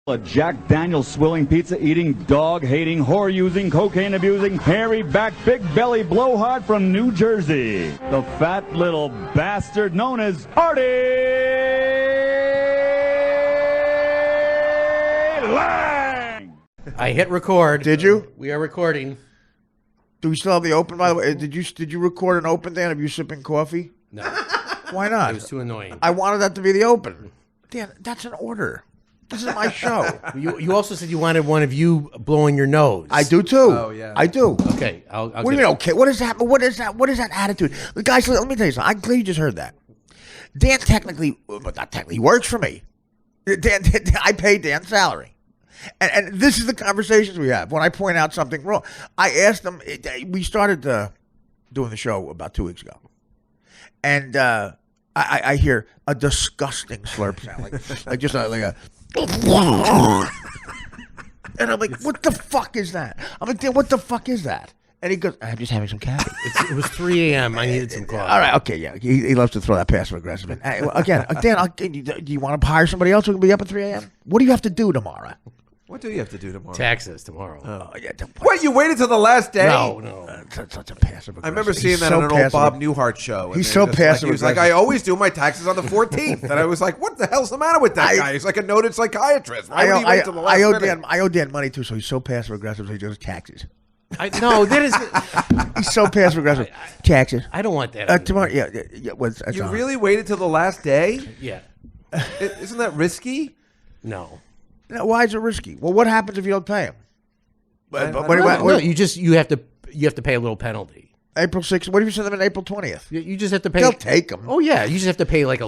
A Jack Daniels swilling, pizza-eating, dog-hating, whore-using, cocaine-abusing, hairy-back, big-belly blowhard from New Jersey. The fat little bastard known as Artie Lang! I hit record. Did you? We are recording. Do we still have the open, by the way? Did you record an open, Dan, of you sipping coffee? No. Why not? It was too annoying. I wanted that to be the open. Dan, that's an order. This is my show. You also said you wanted one of you blowing your nose. I do too. Oh yeah, I do. Okay, I'll what do you mean? Okay, what is that? What is that? What is that attitude? Guys, let me tell you something. I'm glad you just heard that. Dan technically, but not technically, works for me. Dan, I pay Dan's salary, and this is the conversations we have when I point out something wrong. I asked him. We started doing the show about 2 weeks ago, and I hear a disgusting slurp sound, like just like a. And I'm like, what the fuck is that? I'm like, Dan, what the fuck is that? And he goes, I'm just having some coffee. It was 3 a.m. I needed some coffee. All right, okay, yeah. He loves to throw that passive aggressive in. Again, Dan, do you want to hire somebody else who can be up at 3 a.m.? What do you have to do tomorrow? What do you have to do tomorrow? Taxes tomorrow. Oh, yeah. What, you waited till the last day? No. Such a passive aggressive. I remember seeing that on an old Bob Newhart show. He's so passive. He was like, I always do my taxes on the 14th. And I was like, what the hell's the matter with that guy? He's like a noted psychiatrist. Why would he wait till the last minute? I owe Dan money too, so he's so passive aggressive, so he does taxes. No, that is. He's so passive aggressive. Taxes. I don't want that. Tomorrow, yeah. You really waited till the last day? Yeah. Isn't that risky? No. No, why is it risky? Well, what happens if you don't pay him? No, you have to pay a little penalty. April 6th. What if you send them on April 20th? You just have to pay. They'll take them. Oh yeah, you just have to pay like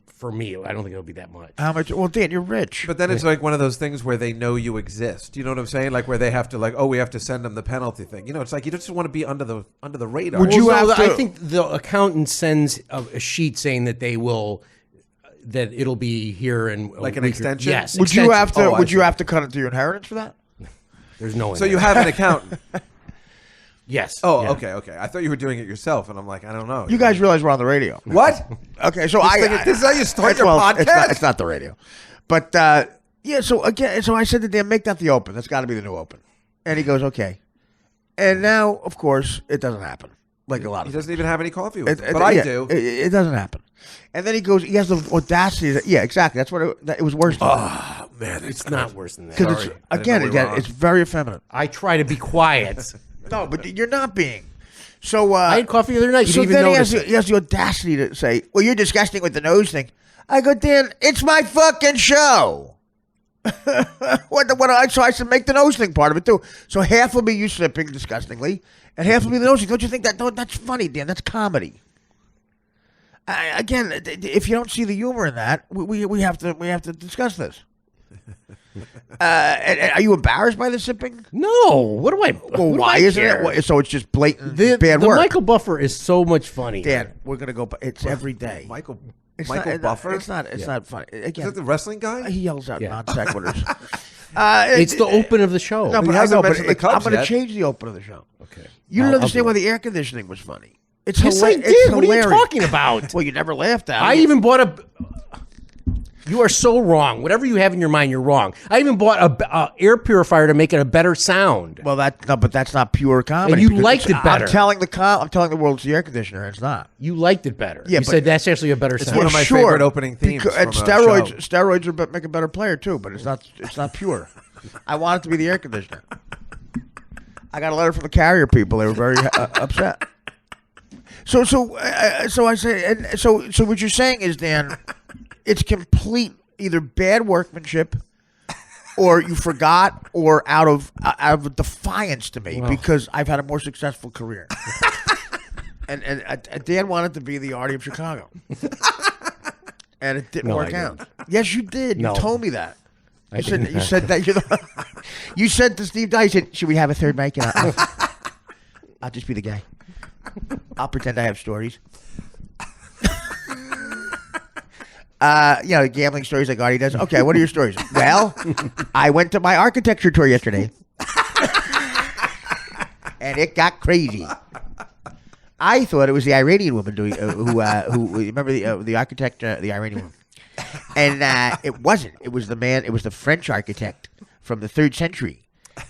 for me, I don't think it'll be that much. How much? Well, Dan, you're rich. But then it's like one of those things where they know you exist. You know what I'm saying? Like where they have to we have to send them the penalty thing. You know, it's like you just want to be under the radar. Would you have to? I think the accountant sends a sheet saying that they will. That it'll be here in like an extension. Yes. Would you have to? Would you have to cut into your inheritance for that? There's no. So you have an accountant. Yes. Oh, yeah. okay. I thought you were doing it yourself, and I'm like, I don't know. You guys realize we're on the radio. What? Okay, so this is how you start your podcast? It's not the radio. But, yeah, so I said to Dan, make that the open. That's got to be the new open. And he goes, okay. And now, of course, it doesn't happen. Like a lot of He doesn't even have any coffee with him, but I do. It doesn't happen. And then he goes, he has the audacity. Yeah, exactly. That's what it was worse than that. Oh, man. It's not worse than that. Because again, it's very effeminate. I try to be quiet. No, but you're not being. So I had coffee the other night. You didn't even notice it. He has the audacity to say, well, you're disgusting with the nose thing. I go, Dan, it's my fucking show. So I should make the nose thing part of it too. So half will be you slipping disgustingly, and half will be the nose thing. Don't you think that's funny, Dan? That's comedy. Again, if you don't see the humor in that, we have to discuss this. Are you embarrassed by the sipping? No. What do I? Well, why isn't it? So it's just blatant bad the work. Michael Buffer is so much funny. Dan, we're gonna go. It's every day. Michael Buffer. Buffer? It's not funny. Again, Is that the wrestling guy? he yells out non sequiturs. It's the open of the show. No, He but hasn't I know. mentioned the But Cubs I'm going to yet. change the open of the show. Okay. You don't I'll understand do why it. the air conditioning was funny. It's Yes, I hilarious. did. What are you talking about? Well, you never laughed at it. I even bought a. You are so wrong. Whatever you have in your mind, you're wrong. I even bought a air purifier to make it a better sound. Well, but that's not pure comedy. And you because liked it better. I'm telling the world it's the air conditioner. It's not. You liked it better. Yeah, you but- said that's actually a better sound. one of my favorite opening themes And from a steroids make a better player too, but it's not pure. I want it to be the air conditioner. I got a letter from the carrier people. They were very upset. So I say, and so what you're saying is, Dan, it's complete either bad workmanship, or you forgot, or out of defiance to me because I've had a more successful career. and Dan wanted to be the Artie of Chicago, and it didn't work out. Yes, you did. You told me that. You said that you said to Steve Dye, you said, should we have a third mic? I'll just be the guy. I'll pretend I have stories. Gambling stories like Artie does. Okay, what are your stories? Well, I went to my architecture tour yesterday, and it got crazy. I thought it was the Iranian woman doing who remember the architect, the Iranian woman. And it wasn't. It was the man. It was the French architect from the 3rd century.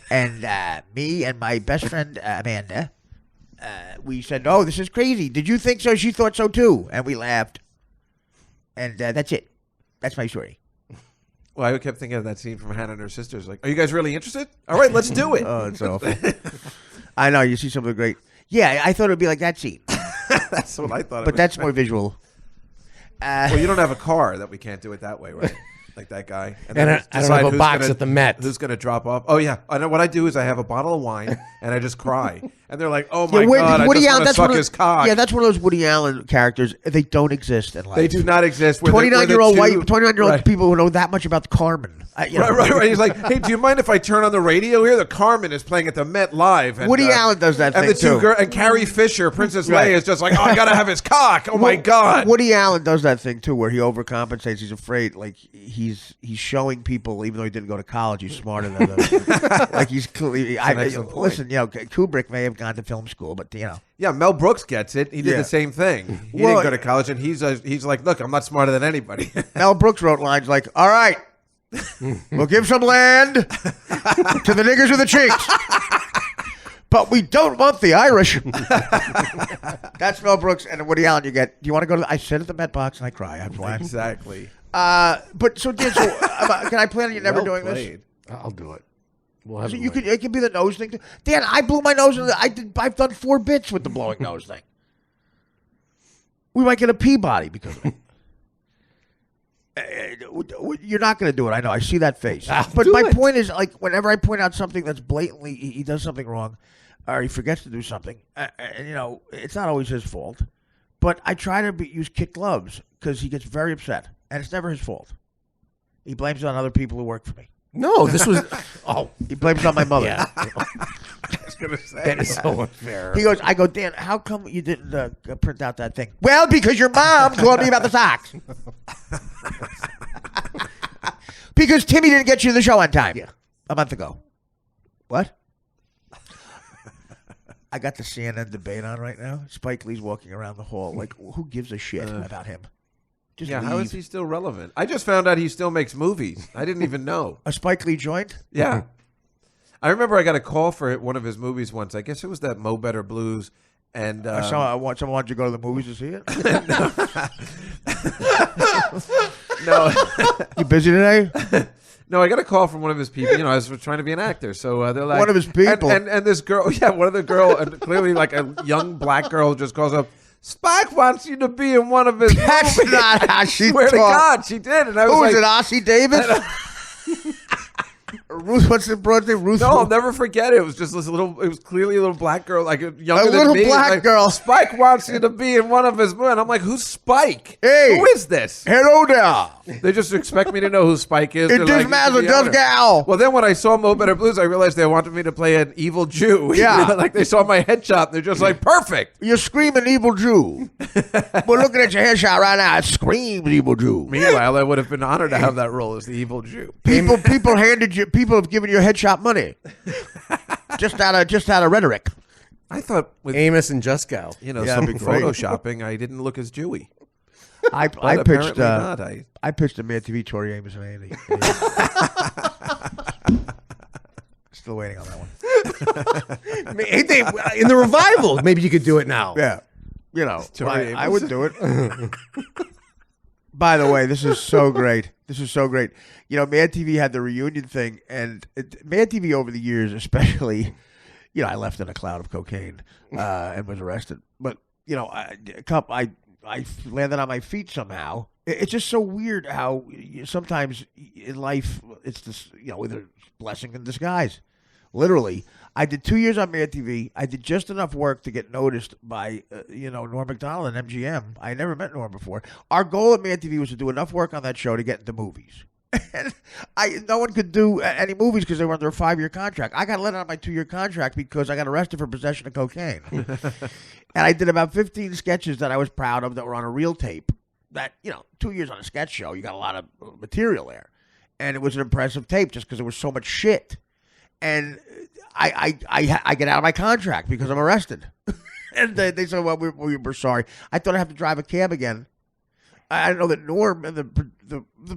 And me and my best friend Amanda, we said, "Oh, this is crazy. Did you think so?" She thought so too, and we laughed. And that's it. That's my story. Well, I kept thinking of that scene from Hannah and her sisters. Like, are you guys really interested? All right, let's do it. Oh, it's awful. I know. You see something great. Yeah, I thought it would be like that scene. That's what I thought. But that's more visual. Well, you don't have a car that we can't do it that way, right? Like that guy. And I don't have a box at the Met. Who's going to drop off? Oh, yeah. I know what I do is I have a bottle of wine and I just cry. And they're like, oh, my God, I just want to suck his cock. Yeah, that's one of those Woody Allen characters. They don't exist in life. They do not exist. 29-year-old people who know that much about Carmen. Right. He's like, hey, do you mind if I turn on the radio here? The Carmen is playing at the Met live. And, Woody Allen does that and thing, too. And Carrie Fisher, Princess Leia, is just like, oh, I got to have his cock. Oh, my God. Woody Allen does that thing, too, where he overcompensates. He's afraid. Like, he's showing people, even though he didn't go to college, he's smarter than them. Like, he's clearly... Listen, Kubrick may have gone to film school, but, Yeah, Mel Brooks gets it. He did the same thing. He didn't go to college, and he's like, look, I'm not smarter than anybody. Mel Brooks wrote lines like, all right, we'll give some land to the niggers with the cheeks, but we don't want the Irish. That's Mel Brooks and Woody Allen. You get, do you want to go to I sit at the Met box and I cry. That's why. Exactly. But so, Dan, can I plan on you never doing played. this? I'll do it. So it could be the nose thing too. Dan, I blew my nose. I've done 4 bits with the blowing nose thing. We might get a Peabody because of it. You're not going to do it. I know. I see that face. But my point is, like, whenever I point out something that's blatantly he does something wrong, or he forgets to do something, and it's not always his fault. But I try to use kid gloves because he gets very upset, and it's never his fault. He blames it on other people who work for me. No, this was... He blames it on my mother. Yeah. I was going to say. That is so unfair. I go, Dan, how come you didn't print out that thing? Well, because your mom told me about the socks. Because Timmy didn't get you to the show on time. Yeah. A month ago. What? I got the CNN debate on right now. Spike Lee's walking around the hall. Like, who gives a shit about him? Just leave. How is he still relevant? I just found out he still makes movies. I didn't even know. A Spike Lee joint? Yeah. I remember I got a call for one of his movies once. I guess it was that Mo Better Blues. And someone wanted you to go to the movies to see it? No. You busy today? No, I got a call from one of his people. I was trying to be an actor. So they're like... One of his people? And this girl, one of the girl, and clearly like a young black girl just calls up, Spike wants you to be in one of his That's movies. not how she Swear to talked. God, she did. And I was Who like... is it, Ossie Davis? Ruth, what's the broad name? Ruth. No, I'll never forget it. It was just this little. It was clearly a little black girl, like younger A little than me. black like, girl. Spike wants you to be in one of his movies. And I'm like, who's Spike? Hey. Who is this? Hello there. They just expect me to know who Spike is. It They're does like, matter, the does owner. gal. Well, then when I saw Mo Better Blues, I realized they wanted me to play an evil Jew. Yeah. Like they saw my headshot. They're just like, perfect. You're screaming evil Jew. We're looking at your headshot right now. It screams evil Jew. Meanwhile, I would have been honored to have that role as the evil Jew. People have given you headshot money. just out of rhetoric. I thought with Amos and Juskow. Yeah, some it'd be great. photoshopping, I didn't look as Jewy. I But pitched apparently not. I pitched a Mad TV Tori Amos and Andy. Still waiting on that one. In the revival, maybe you could do it now. Yeah. Tori I Amos. would do it. By the way, this is so great. Mad TV had the reunion thing, and Mad TV over the years, especially, I left in a cloud of cocaine and was arrested. But I landed on my feet somehow. It's just so weird how sometimes in life it's this, either blessing in disguise. Literally, I did 2 years on Mad TV. I did just enough work to get noticed by, Norm Macdonald and MGM. I never met Norm before. Our goal at Mad TV was to do enough work on that show to get into movies. And no one could do any movies because they were under a 5-year contract. I got let out of my 2-year contract because I got arrested for possession of cocaine. And I did about 15 sketches that I was proud of that were on a reel tape. That, 2 years on a sketch show, you got a lot of material there. And it was an impressive tape just because there was so much shit. And I get out of my contract because I'm arrested. And they said, well, we're sorry. I thought I'd have to drive a cab again. I know that Norm and the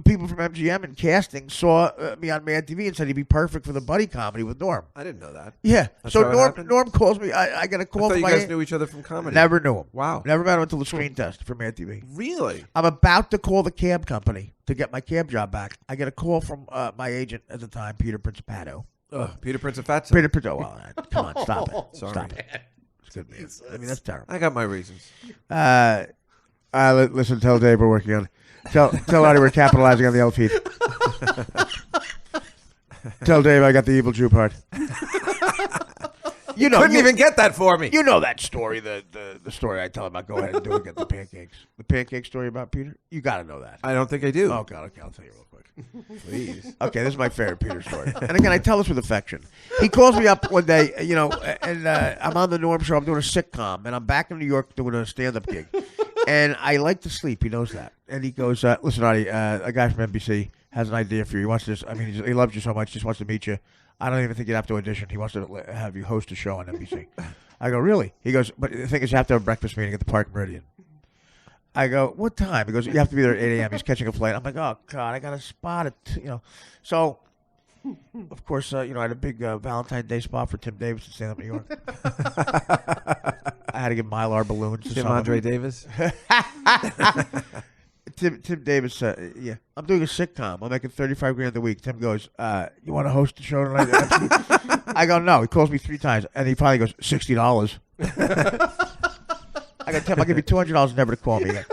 people from MGM and casting saw me on Mad TV and said he'd be perfect for the buddy comedy with Norm. I didn't know that. Yeah. That's So how it Norm happened? Norm calls me. I got a I call thought from you my guys knew each other from comedy. Never knew him. Wow. Never met him until the screen test for Mad TV. Really? I'm about to call the cab company to get my cab job back. I get a call from my agent at the time, Peter Principato. Peter Prince of Fatso. Peter Principato. Well, come on, stop it. Sorry. Stop it. It's good, man. I mean, that's terrible. I got my reasons. Listen, tell Dave we're working on. Tell Artie we're capitalizing on the L feed. Tell Dave I got the evil Jew part. You Couldn't even get that for me. You know that story, the story I tell about go ahead and do it, get the pancakes. The pancake story about Peter? You got to know that. I don't think I do. Oh, God, okay, I'll tell you real quick. Please. Okay, this is my favorite Peter story. And again, I tell this with affection. He calls me up one day, and I'm on the Norm show. I'm doing a sitcom, and I'm back in New York doing a stand-up gig. And I like to sleep. He knows that. And he goes, listen, Artie, a guy from NBC has an idea for you. He wants to he loves you so much, just wants to meet you. I don't even think you'd have to audition. He wants to have you host a show on NBC. I go, really? He goes, but the thing is you have to have a breakfast meeting at the Park Meridian. I go, what time? He goes, you have to be there at 8 a.m. He's catching a flight. I'm like, oh, God, I got a spot at, So, of course, I had a big Valentine's Day spot for Tim Davis to stand up in New York. I had to give Mylar balloons to Tim someone. Andre Davis. Tim Davis, yeah. I'm doing a sitcom. I'm making $35,000 a week. Tim goes, you want to host the show tonight? I go, no. He calls me 3 times. And he finally goes, $60. I go, Tim, I'll give you $200 never to call me again.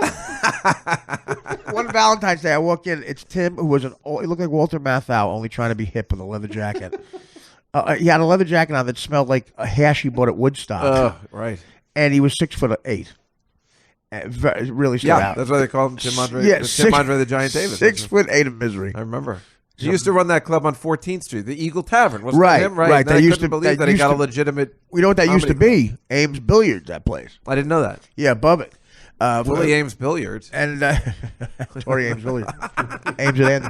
One Valentine's Day, I walk in. It's Tim, who was he looked like Walter Matthau, only trying to be hip with a leather jacket. He had a leather jacket on that smelled like a hash he bought at Woodstock. Right. And he was 6'8". Really stood out. That's why they call him Tim Andre. Yeah, Tim Andre the Giant Davis. 6'8" of misery. I remember. He used to run that club on 14th Street, the Eagle Tavern. Wasn't Right, that him? Right. right. And then They I used couldn't to- believe they that he used got to- a legitimate. You know what that used to comedy be? Ames Billiards, that place. I didn't know that. Yeah, above it. Willie Ames Billiards. And Tory Ames Billiards. Ames and Andy.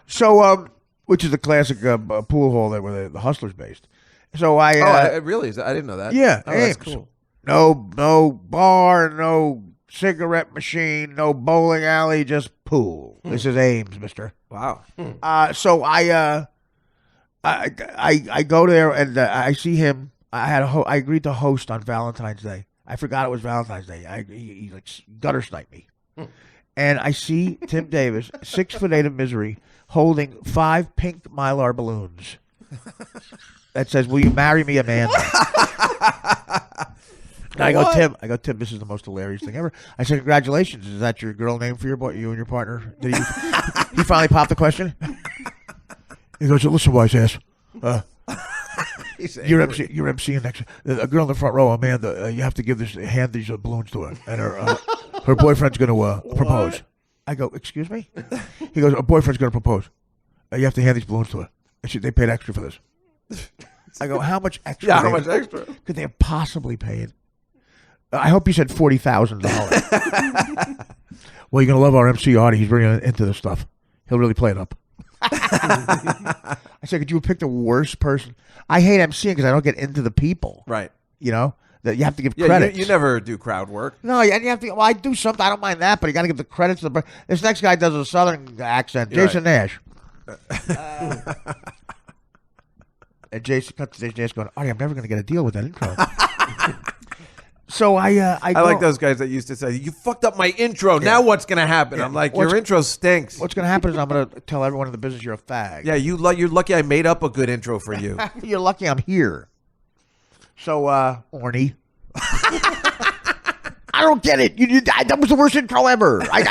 So, which is the classic pool hall there where the Hustlers based. So I really? I didn't know that. Yeah, Oh, Ames. that's cool. No bar, no cigarette machine, no bowling alley, just pool. This is Ames, mister. Wow. So I go there and I see him. I agreed to host on Valentine's Day. I forgot it was Valentine's Day. He like gutter sniped me, and I see Tim Davis, 6'8" of misery, holding 5 pink Mylar balloons that says, "Will you marry me, Amanda?" And I go, Tim, this is the most hilarious thing ever. I said, congratulations. Is that your girl name for you and your partner? Did he finally pop the question? He goes, listen, wise ass. You're emceeing next. A girl in the front row, Amanda. You have to hand these balloons to her, and her boyfriend's going to propose. I go, excuse me? He goes, her boyfriend's going to propose. You have to hand these balloons to her. And they paid extra for this. I go, how much extra? Yeah, how much extra? Could they have possibly paid? I hope you said $40,000. Well, you're going to love our MC Artie. He's really into this stuff. He'll really play it up. I said, could you have picked a worse person? I hate MCing because I don't get into the people. Right. You know? That you have to give credit. You never do crowd work. No, and you have to. Well, I do something. I don't mind that, but you got to give the credits to the. This next guy does a southern accent. Jason Nash. And Jason cuts to Jason Nash going, Artie, I'm never going to get a deal with that intro. So I like those guys that used to say, "You fucked up my intro. Now what's going to happen?" I'm like, "Your intro stinks." What's going to happen is I'm going to tell everyone in the business you're a fag. Yeah, you're lucky I made up a good intro for you. You're lucky I'm here. So, Orny. I don't get it. That was the worst intro ever. I'm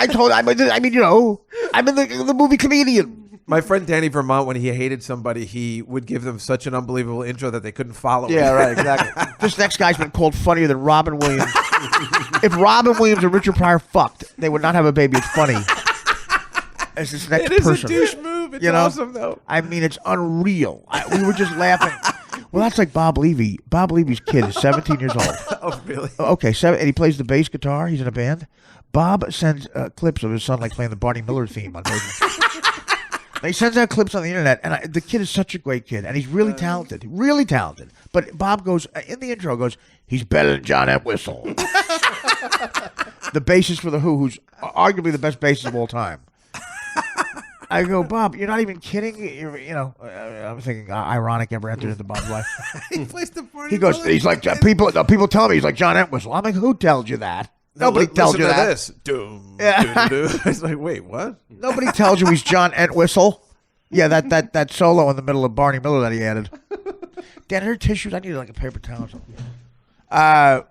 in the movie Comedian. My friend Danny Vermont, when he hated somebody, he would give them such an unbelievable intro that they couldn't follow Yeah, it. right, exactly. This next guy's been called funnier than Robin Williams. If Robin Williams and Richard Pryor fucked, they would not have a baby. It's funny. It's this next It is person. a douche move. It's awesome, though. I mean, it's unreal. We were just laughing. Well, that's like Bob Levy. Bob Levy's kid is 17 years old. Oh, really? Okay, and he plays the bass guitar. He's in a band. Bob sends clips of his son like playing the Barney Miller theme on Virgin. He sends out clips on the internet, and the kid is such a great kid, and he's really talented. Really talented. But Bob goes, in the intro, he's better than John Entwistle. the bassist for the who's arguably the best bassist of all time. I go, Bob, you're not even kidding. I'm thinking ironic ever entered into Bob's life. He plays the party. He goes, he's like, people tell me he's like John Entwistle. I'm like, who tells you that? Nobody tells you that. This. Doom, yeah. Doom. It's like, wait, what? Nobody tells you he's John Entwistle. Yeah, that solo in the middle of Barney Miller that he added. Dan, are there tissues? I need like a paper towel or something. I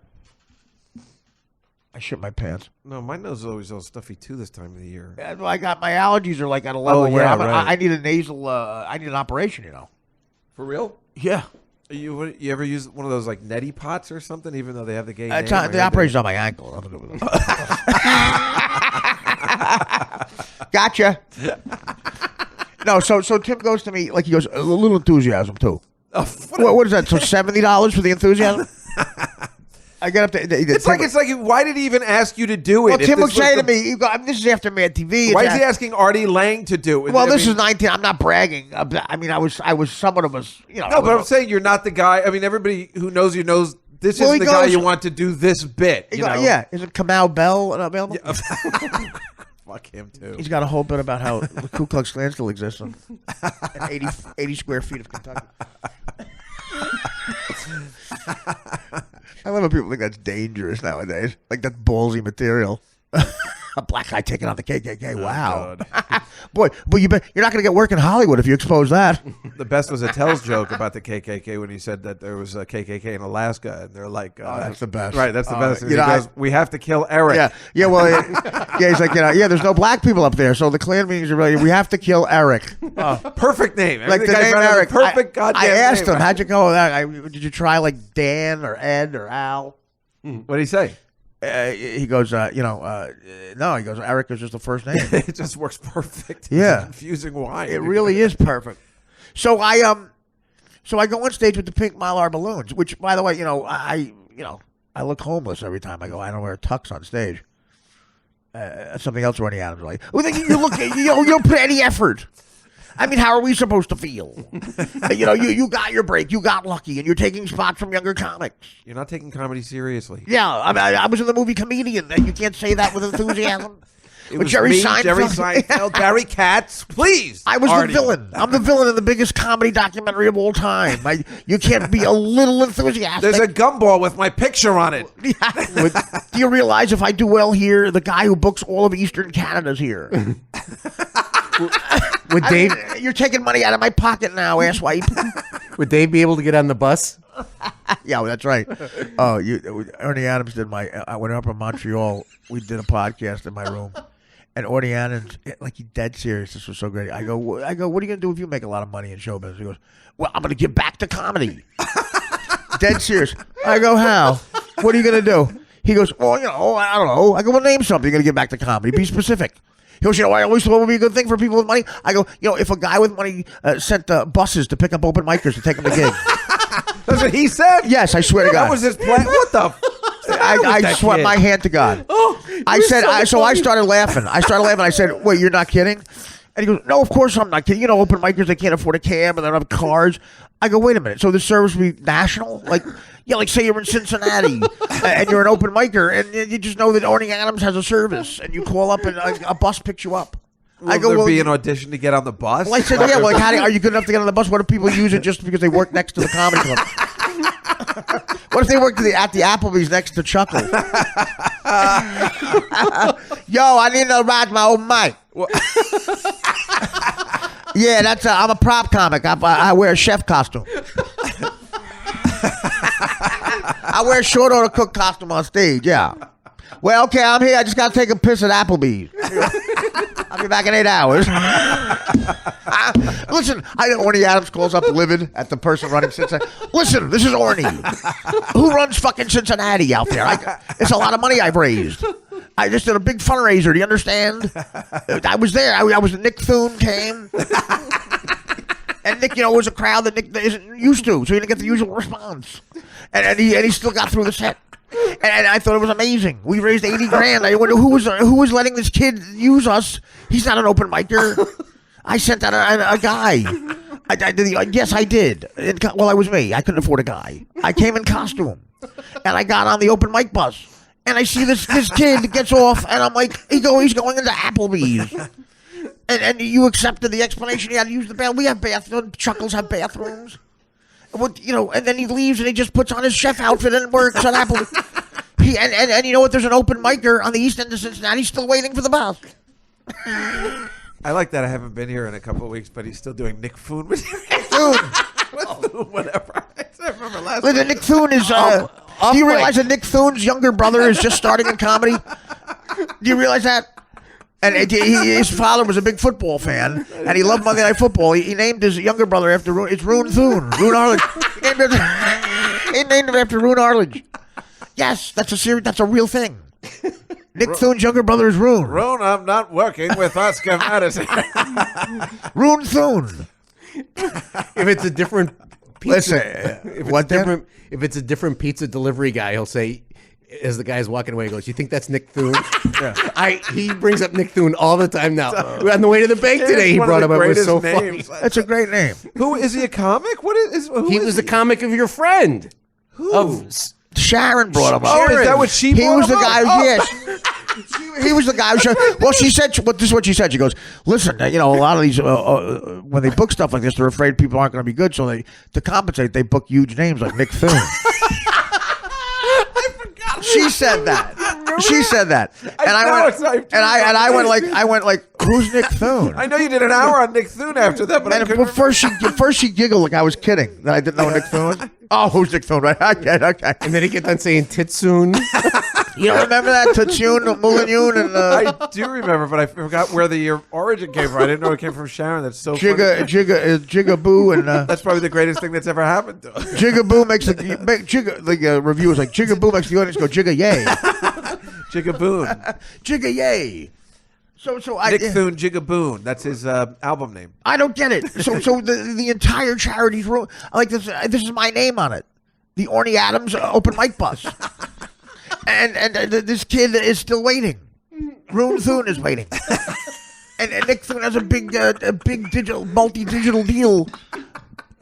shit my pants. No, my nose is always all stuffy too this time of the year. Well, I got my allergies are like at a level where right. I need a nasal. I need an operation. For real? Yeah. You ever use one of those like neti pots or something? Even though they have the gay name. The operation's on my ankle. Gotcha. No, so Tim goes to me like he goes a little enthusiasm too. What is that? So $70 for the enthusiasm? I get up to. It's like why did he even ask you to do it? Well, Tim would say to me, "This is after Mad TV." Why is he asking Artie Lang to do it? Well, this is 19. I'm not bragging. I mean, I was somewhat of a. No, but I'm saying you're not the guy. I mean, everybody who knows you knows this is the guy you want to do this bit. Yeah, is it Kamau Bell available? Yeah. Fuck him too. He's got a whole bit about how the Ku Klux Klan still exists in 80 square feet of Kentucky. I love when people think that's dangerous nowadays. Like that's ballsy material. A black guy taking on the KKK. Wow. Boy, but you're not going to get work in Hollywood if you expose that. The best was Attell's joke about the KKK when he said that there was a KKK in Alaska, and they're like, that's the best. Right, that's the best. He goes, we have to kill Eric. Yeah, well, he's like, there's no black people up there, so the Klan meetings are really, we have to kill Eric. Perfect name. Like the name Eric. Perfect goddamn I asked name. him, how'd you go with that? Did you try like Dan or Ed or Al? What did he say? He goes, no. He goes, Eric is just the first name. It just works perfect. Yeah, it's confusing why it really is perfect. So I go on stage with the pink Mylar balloons, which, by the way, I look homeless every time I go. I don't wear tux on stage. Something else Ronnie Adams like. Well, you look, you don't put any effort. I mean, how are we supposed to feel? You got your break. You got lucky, and you're taking spots from younger comics. You're not taking comedy seriously. Yeah, I was in the movie Comedian. You can't say that with enthusiasm. It with was Jerry me, Seinfeld. Jerry Seinfeld, Barry Katz. Please, I was Artie. the villain. I'm the villain in the biggest comedy documentary of all time. You can't be a little enthusiastic. There's a gumball with my picture on it. Do you realize if I do well here, the guy who books all of Eastern Canada's here? Would Dave? You're taking money out of my pocket now, asswipe. Would Dave be able to get on the bus? Yeah, well, that's right. Oh, Ernie Adams did I went up in Montreal. We did a podcast in my room, and Ernie Adams, like he dead serious. This was so great. I go. What are you gonna do if you make a lot of money in show business? He goes, well, I'm gonna give back to comedy. Dead serious. I go, how? What are you gonna do? He goes, well, I don't know. I go, well, name something. You're gonna give back to comedy. Be specific. He goes, I always thought it would be a good thing for people with money. I go, if a guy with money sent buses to pick up open micers to take them to gigs. That's what he said? Yes, I swear to God. That was his plan. What the? I swear my hand to God. I said, so I started laughing. I said, wait, you're not kidding? And he goes, no, of course I'm not kidding. Open micers, they can't afford a cab and they don't have cars. I go, wait a minute. So the service will be national? Like say you're in Cincinnati and you're an open micer and you just know that Ernie Adams has a service and you call up and a bus picks you up. Will there be an audition to get on the bus? Well, I said, yeah, well, are you good enough to get on the bus? What if people use it just because they work next to the comedy club? What if they work at the Applebee's next to Chuckle? Yo, I need to ride my old mic. Yeah, I'm a prop comic. I wear a chef costume. I wear a short order cook costume on stage, yeah. Well, okay, I'm here. I just got to take a piss at Applebee's. I'll be back in 8 hours. Listen, Orny Adams calls up livid at the person running Cincinnati. Listen, this is Orny. Who runs fucking Cincinnati out there? It's a lot of money I've raised. I just did a big fundraiser. Do you understand? I was there. I was Nick Thune came. And Nick, was a crowd that Nick isn't used to, so he didn't get the usual response. And he still got through the set. And I thought it was amazing. We raised $80,000. I wonder who was letting this kid use us. He's not an open micer. I sent out a guy. Yes, I did. Well, I was me. I couldn't afford a guy. I came in costume, and I got on the open mic bus. And I see this kid gets off, and I'm like, he's going into Applebee's. And you accepted the explanation he had to use the bathroom. We have bathrooms. Chuckles have bathrooms. And then he leaves and he just puts on his chef outfit and works at Applebee's. And you know what? There's an open micer on the east end of Cincinnati. He's still waiting for the bus. I like that. I haven't been here in a couple of weeks, but he's still doing Nick Thune. Whatever. I remember last Listen, Nick Thune is. Do you realize that Nick Thune's younger brother is just starting in comedy? Do you realize that? And his father was a big football fan, and he loved Monday Night Football. He named his younger brother after Rune Thune. Rune Arledge. He named him after Rune Arledge. Yes, that's a real thing. Nick Thune's younger brother is Rune. Rune, I'm not working with Oscar Madison. Rune Thune. If it's a different pizza, Listen, if it's a different pizza delivery guy, he'll say, as the guy's walking away, he goes, "You think that's Nick Thune?" Yeah. He brings up Nick Thune all the time now. On the way to the bank today, he brought him up. It was so funny. That's a great name. Who is he? A comic? He was a comic of your friend. Who? Sharon brought him up. Oh, is that what she brought He was the him guy. up? Yes. He was the guy. Well, she said. This is what she said. She goes, "Listen, a lot of these when they book stuff like this, they're afraid people aren't going to be good. So to compensate, they book huge names like Nick Thune." She said that. She said that, and I went like, "Who's Nick Thune?" I know you did an hour on Nick Thune after that, but first she giggled like I was kidding that I didn't know who Nick Thune was. Oh, who's Nick Thune? Right? Okay. And then he kept on saying Titsoon. You don't remember that Titsoon, Mulanyoon, and I do remember, but I forgot where the origin came from. I didn't know it came from Sharon. That's so funny. Jigaboo, and that's probably the greatest thing that's ever happened to him. Jigaboo makes the review was like Jigaboo makes the audience go Jigga yay. Jigaboon. Jigga yay. So Nick Thune Jigaboon. That's his album name. I don't get it. So the entire charity's room, like this is my name on it. The Orny Adams open mic bus. And this kid is still waiting. Rune Thune is waiting. And Nick Thune has a big multi-digital deal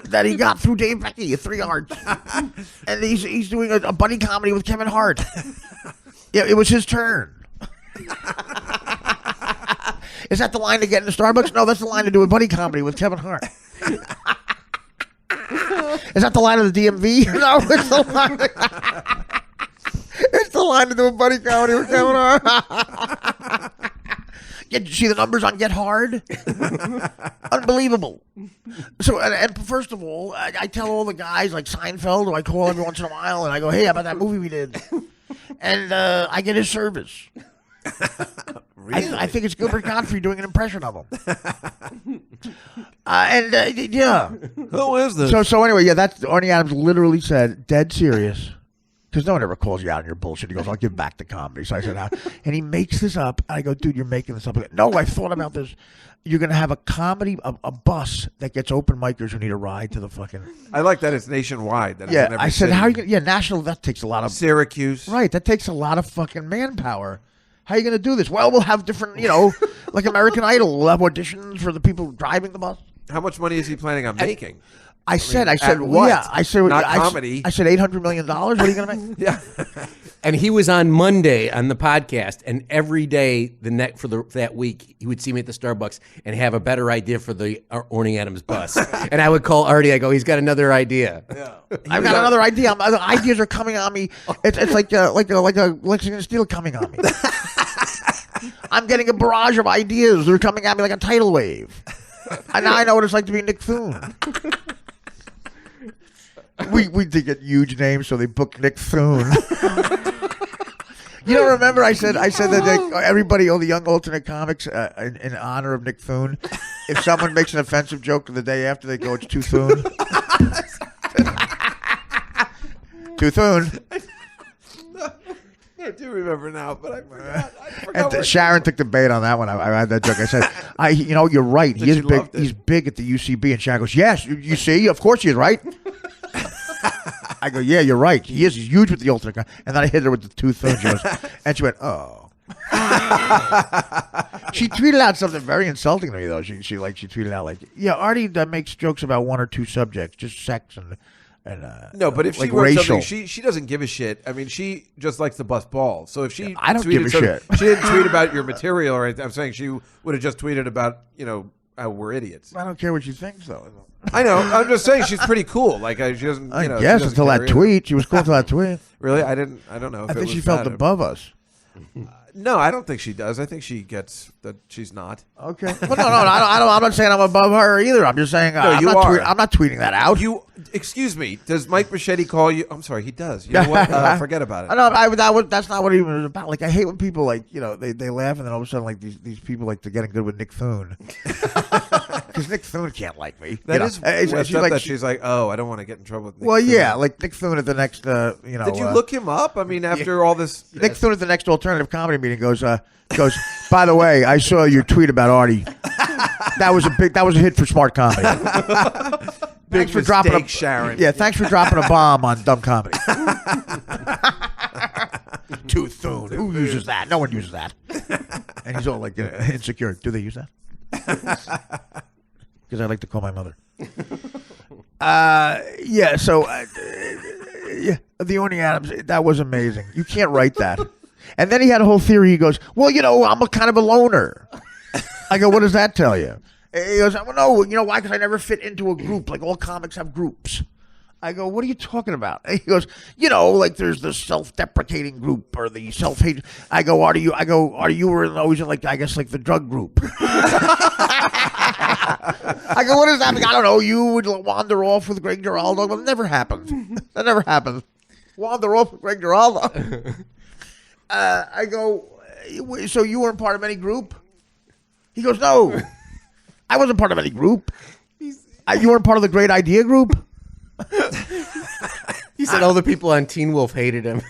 that he got through Dave Becky at 3 Arts. And he's doing a buddy comedy with Kevin Hart. Yeah, it was his turn. Is that the line to get into Starbucks? No, that's the line to do a buddy comedy with Kevin Hart. Is that the line of the DMV? No, it's the line. It's the line to do a buddy comedy with Kevin Hart. Did you see the numbers on Get Hard? Unbelievable. So, and first of all, I tell all the guys like Seinfeld, who I call every once in a while, and I go, "Hey, how about that movie we did?" And I get his service. Really? I think it's Gilbert Gottfried doing an impression of him. Yeah. Who is this? So anyway, yeah, that's Arnie Adams literally said, dead serious. Because no one ever calls you out on your bullshit. He goes, "I'll give back the comedy." So I said, and he makes this up. And I go, "Dude, you're making this up." No, I thought about this. You're going to have a comedy, a bus that gets open micers who need a ride to the fucking... I like that it's nationwide. That yeah, I said, how are you going to... Yeah, national, that takes a lot of... Syracuse. Right, that takes a lot of fucking manpower. How are you going to do this? Well, we'll have different, like American Idol. We'll have auditions for the people driving the bus. How much money is he planning on making? I said, what? Yeah, I said, not comedy. I said $800 million. What are you going to make? Yeah. And he was on Monday on the podcast, and every day for that week, he would see me at the Starbucks and have a better idea for the Orny Adams bus. And I would call Artie. I go, "He's got another idea." Yeah. I've got another idea. Other ideas are coming on me. It's like a Lexington Steel coming on me. I'm getting a barrage of ideas. They're coming at me like a tidal wave. And now I know what it's like to be Nick Thune. We did get huge names, so they booked Nick Thune. You don't remember? I said that everybody, all the young alternate comics, in honor of Nick Thune, if someone makes an offensive joke the day after, they go, "It's too Thune." Too Thune. I do remember now, but I forgot. And Sharon took the bait on that one. I had that joke. I said, "You're right. He is big. He's big at the UCB." And Sharon goes, "Yes, you see, of course he is, right?" I go, "Yeah, you're right. He is. He's huge with the alternate." And then I hit her with the two thumbs. And she went, "Oh." She tweeted out something very insulting to me, though. She tweeted out like, "Yeah, Artie makes jokes about one or two subjects, just sex and and No, but if she like wrote racial. something, she doesn't give a shit. I mean, she just likes to bust balls. So if she I don't tweeted give a something- shit. She didn't tweet about your material or anything. I'm saying she would have just tweeted about, how we're idiots. I don't care what she thinks though. I know. I'm just saying she's pretty cool. Like she doesn't. I she guess doesn't until care that either. tweet, she was cool until that tweet. Really, I don't know. If I it think she was felt bad. above us. No, I don't think she does. I think she gets that she's not. Okay. Well, no, I'm not saying I'm above her either. I'm just saying you are. I'm not tweeting that out. Excuse me. Does Mike Machete call you? I'm sorry, he does. You know what? Forget about it. I know. That's not what it was about. Like, I hate when people they laugh and then all of a sudden these people they're getting good with Nick Thune because Nick Thune can't like me. That is she's like, like she's like, oh, I don't want to get in trouble with Nick. well, Thune. yeah, like Nick Thune at the next Did you look him up? I mean, after all this, Nick Thune at the next alternative comedy meeting goes. By the way, I saw your tweet about Artie. That was a hit for smart comedy. big Thanks for dropping mistake, Sharon. Yeah, thanks for dropping a bomb on dumb comedy. Too Thune. Who uses that? No one uses that. And he's all like insecure. Do they use that? Because I like to call my mother. Yeah. So, yeah, the Orny Adams. That was amazing. You can't write that. And then he had a whole theory. He goes, well, I'm a kind of a loner. I go, what does that tell you? He goes, well, no, you know why? Because I never fit into a group. Like all comics have groups. I go, what are you talking about? And he goes, like there's the self-deprecating group or the self-hate. I go, Artie, you were always in like, I guess like the drug group. I go, what does that mean? I don't know. You would wander off with Greg Giraldo. Well, it never happened. That never happened. Wander off with Greg Giraldo. I go, so you weren't part of any group? He goes, no, I wasn't part of any group. You weren't part of the Great Idea group? He said all the people on Teen Wolf hated him.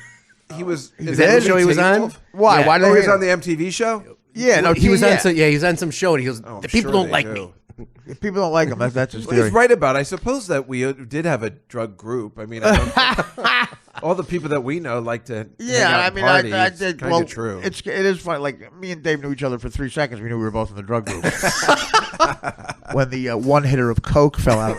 He was. Is that the show he was on? Why? Yeah. Why did Oh, they he was hate on him? the MTV show. Yeah, no, he was yeah. on. He was on some show, and he goes, Oh, I'm "The people sure don't they like do. me." People don't like him. That's his Well, theory. he's right about it. I suppose that we did have a drug group. I mean, all the people that we know like to. Yeah, hang out I and mean, party. I It's did. kind Well, of true. it is funny. Like me and Dave knew each other for 3 seconds. We knew we were both in the drug group. When the one hitter of coke fell out.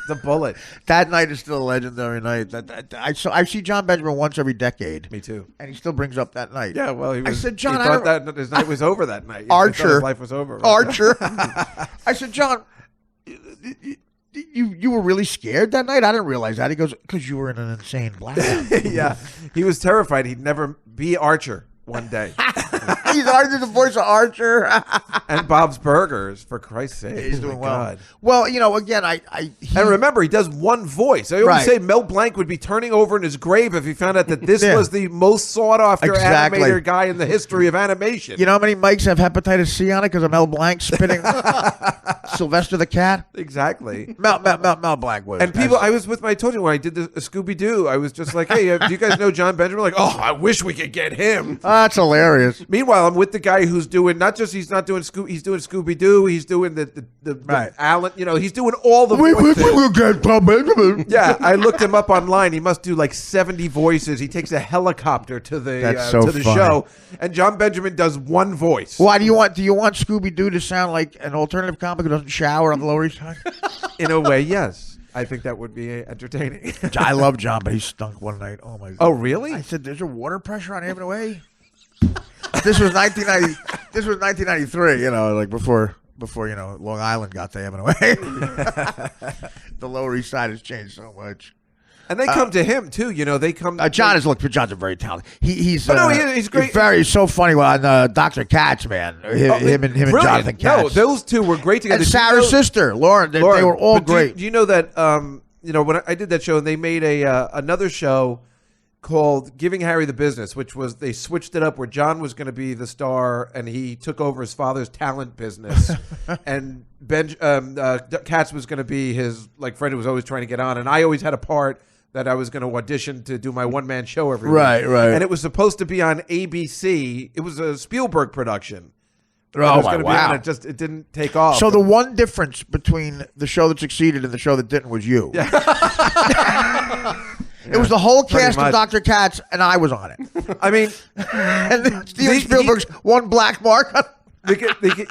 The bullet. That night is still a legendary night. I see John Benjamin once every decade. Me too. And he still brings up that night. Yeah, well, I said, John, he I thought don't- that his night was over that night. He Archer. thought his life was over. Archer. I said, John, you were really scared that night? I didn't realize that. He goes, because you were in an insane blackout. Yeah, he was terrified he'd never be Archer one day. He's Archer, the voice of Archer. And Bob's Burgers, for Christ's sake. He's Oh, doing my well. God. Well, again, And remember, he does one voice. I always Right. say Mel Blanc would be turning over in his grave if he found out that this Yeah. was the most sought-after Exactly. animator guy in the history of animation. You know how many mics have hepatitis C on it because of Mel Blanc spitting Sylvester the cat? Exactly. Mel Blanc was. And people, I told you when I did the Scooby-Doo, I was just like, hey, do you guys know John Benjamin? Like, oh, I wish we could get him. That's hilarious. Meanwhile, I'm with the guy who's doing, he's not doing he's doing Scooby-Doo, he's doing the Right. Alan, he's doing all the We voices. will get John Benjamin. Yeah, I looked him up online. He must do like 70 voices. He takes a helicopter to the That's so to the funny. show, and John Benjamin does one voice. Why do you want Scooby Doo to sound like an alternative comic who doesn't shower on the Lower East Side? In a way, yes. I think that would be entertaining. I love John, but he stunk one night. Oh my god! Oh, really? I said, "There's a water pressure on Avenue A." This was 1990. This was 1993. Like before Long Island got to Avenue A. The Lower East Side has changed so much. And they come to him too. They come. John's a very talented. He's he's great. He's so funny on Dr. Katz, man. Him and Brilliant. Jonathan Katz. No, those two were great together. and Do you Sarah's know- sister, Lauren. They were all but great. Do you know that? When I did that show, and they made another show called "Giving Harry the Business," which was they switched it up where John was going to be the star, and he took over his father's talent business, and Katz was going to be his friend who was always trying to get on, and I always had a part that I was going to audition to do my one-man show every week. Right. And it was supposed to be on ABC. It was a Spielberg production. It Oh was my gonna be on, wow! it didn't take off. So the one difference between the show that succeeded and the show that didn't was you. Yeah. It was the whole cast of much. Dr. Katz, and I was on it. I mean, And then Steven Spielberg's one black mark.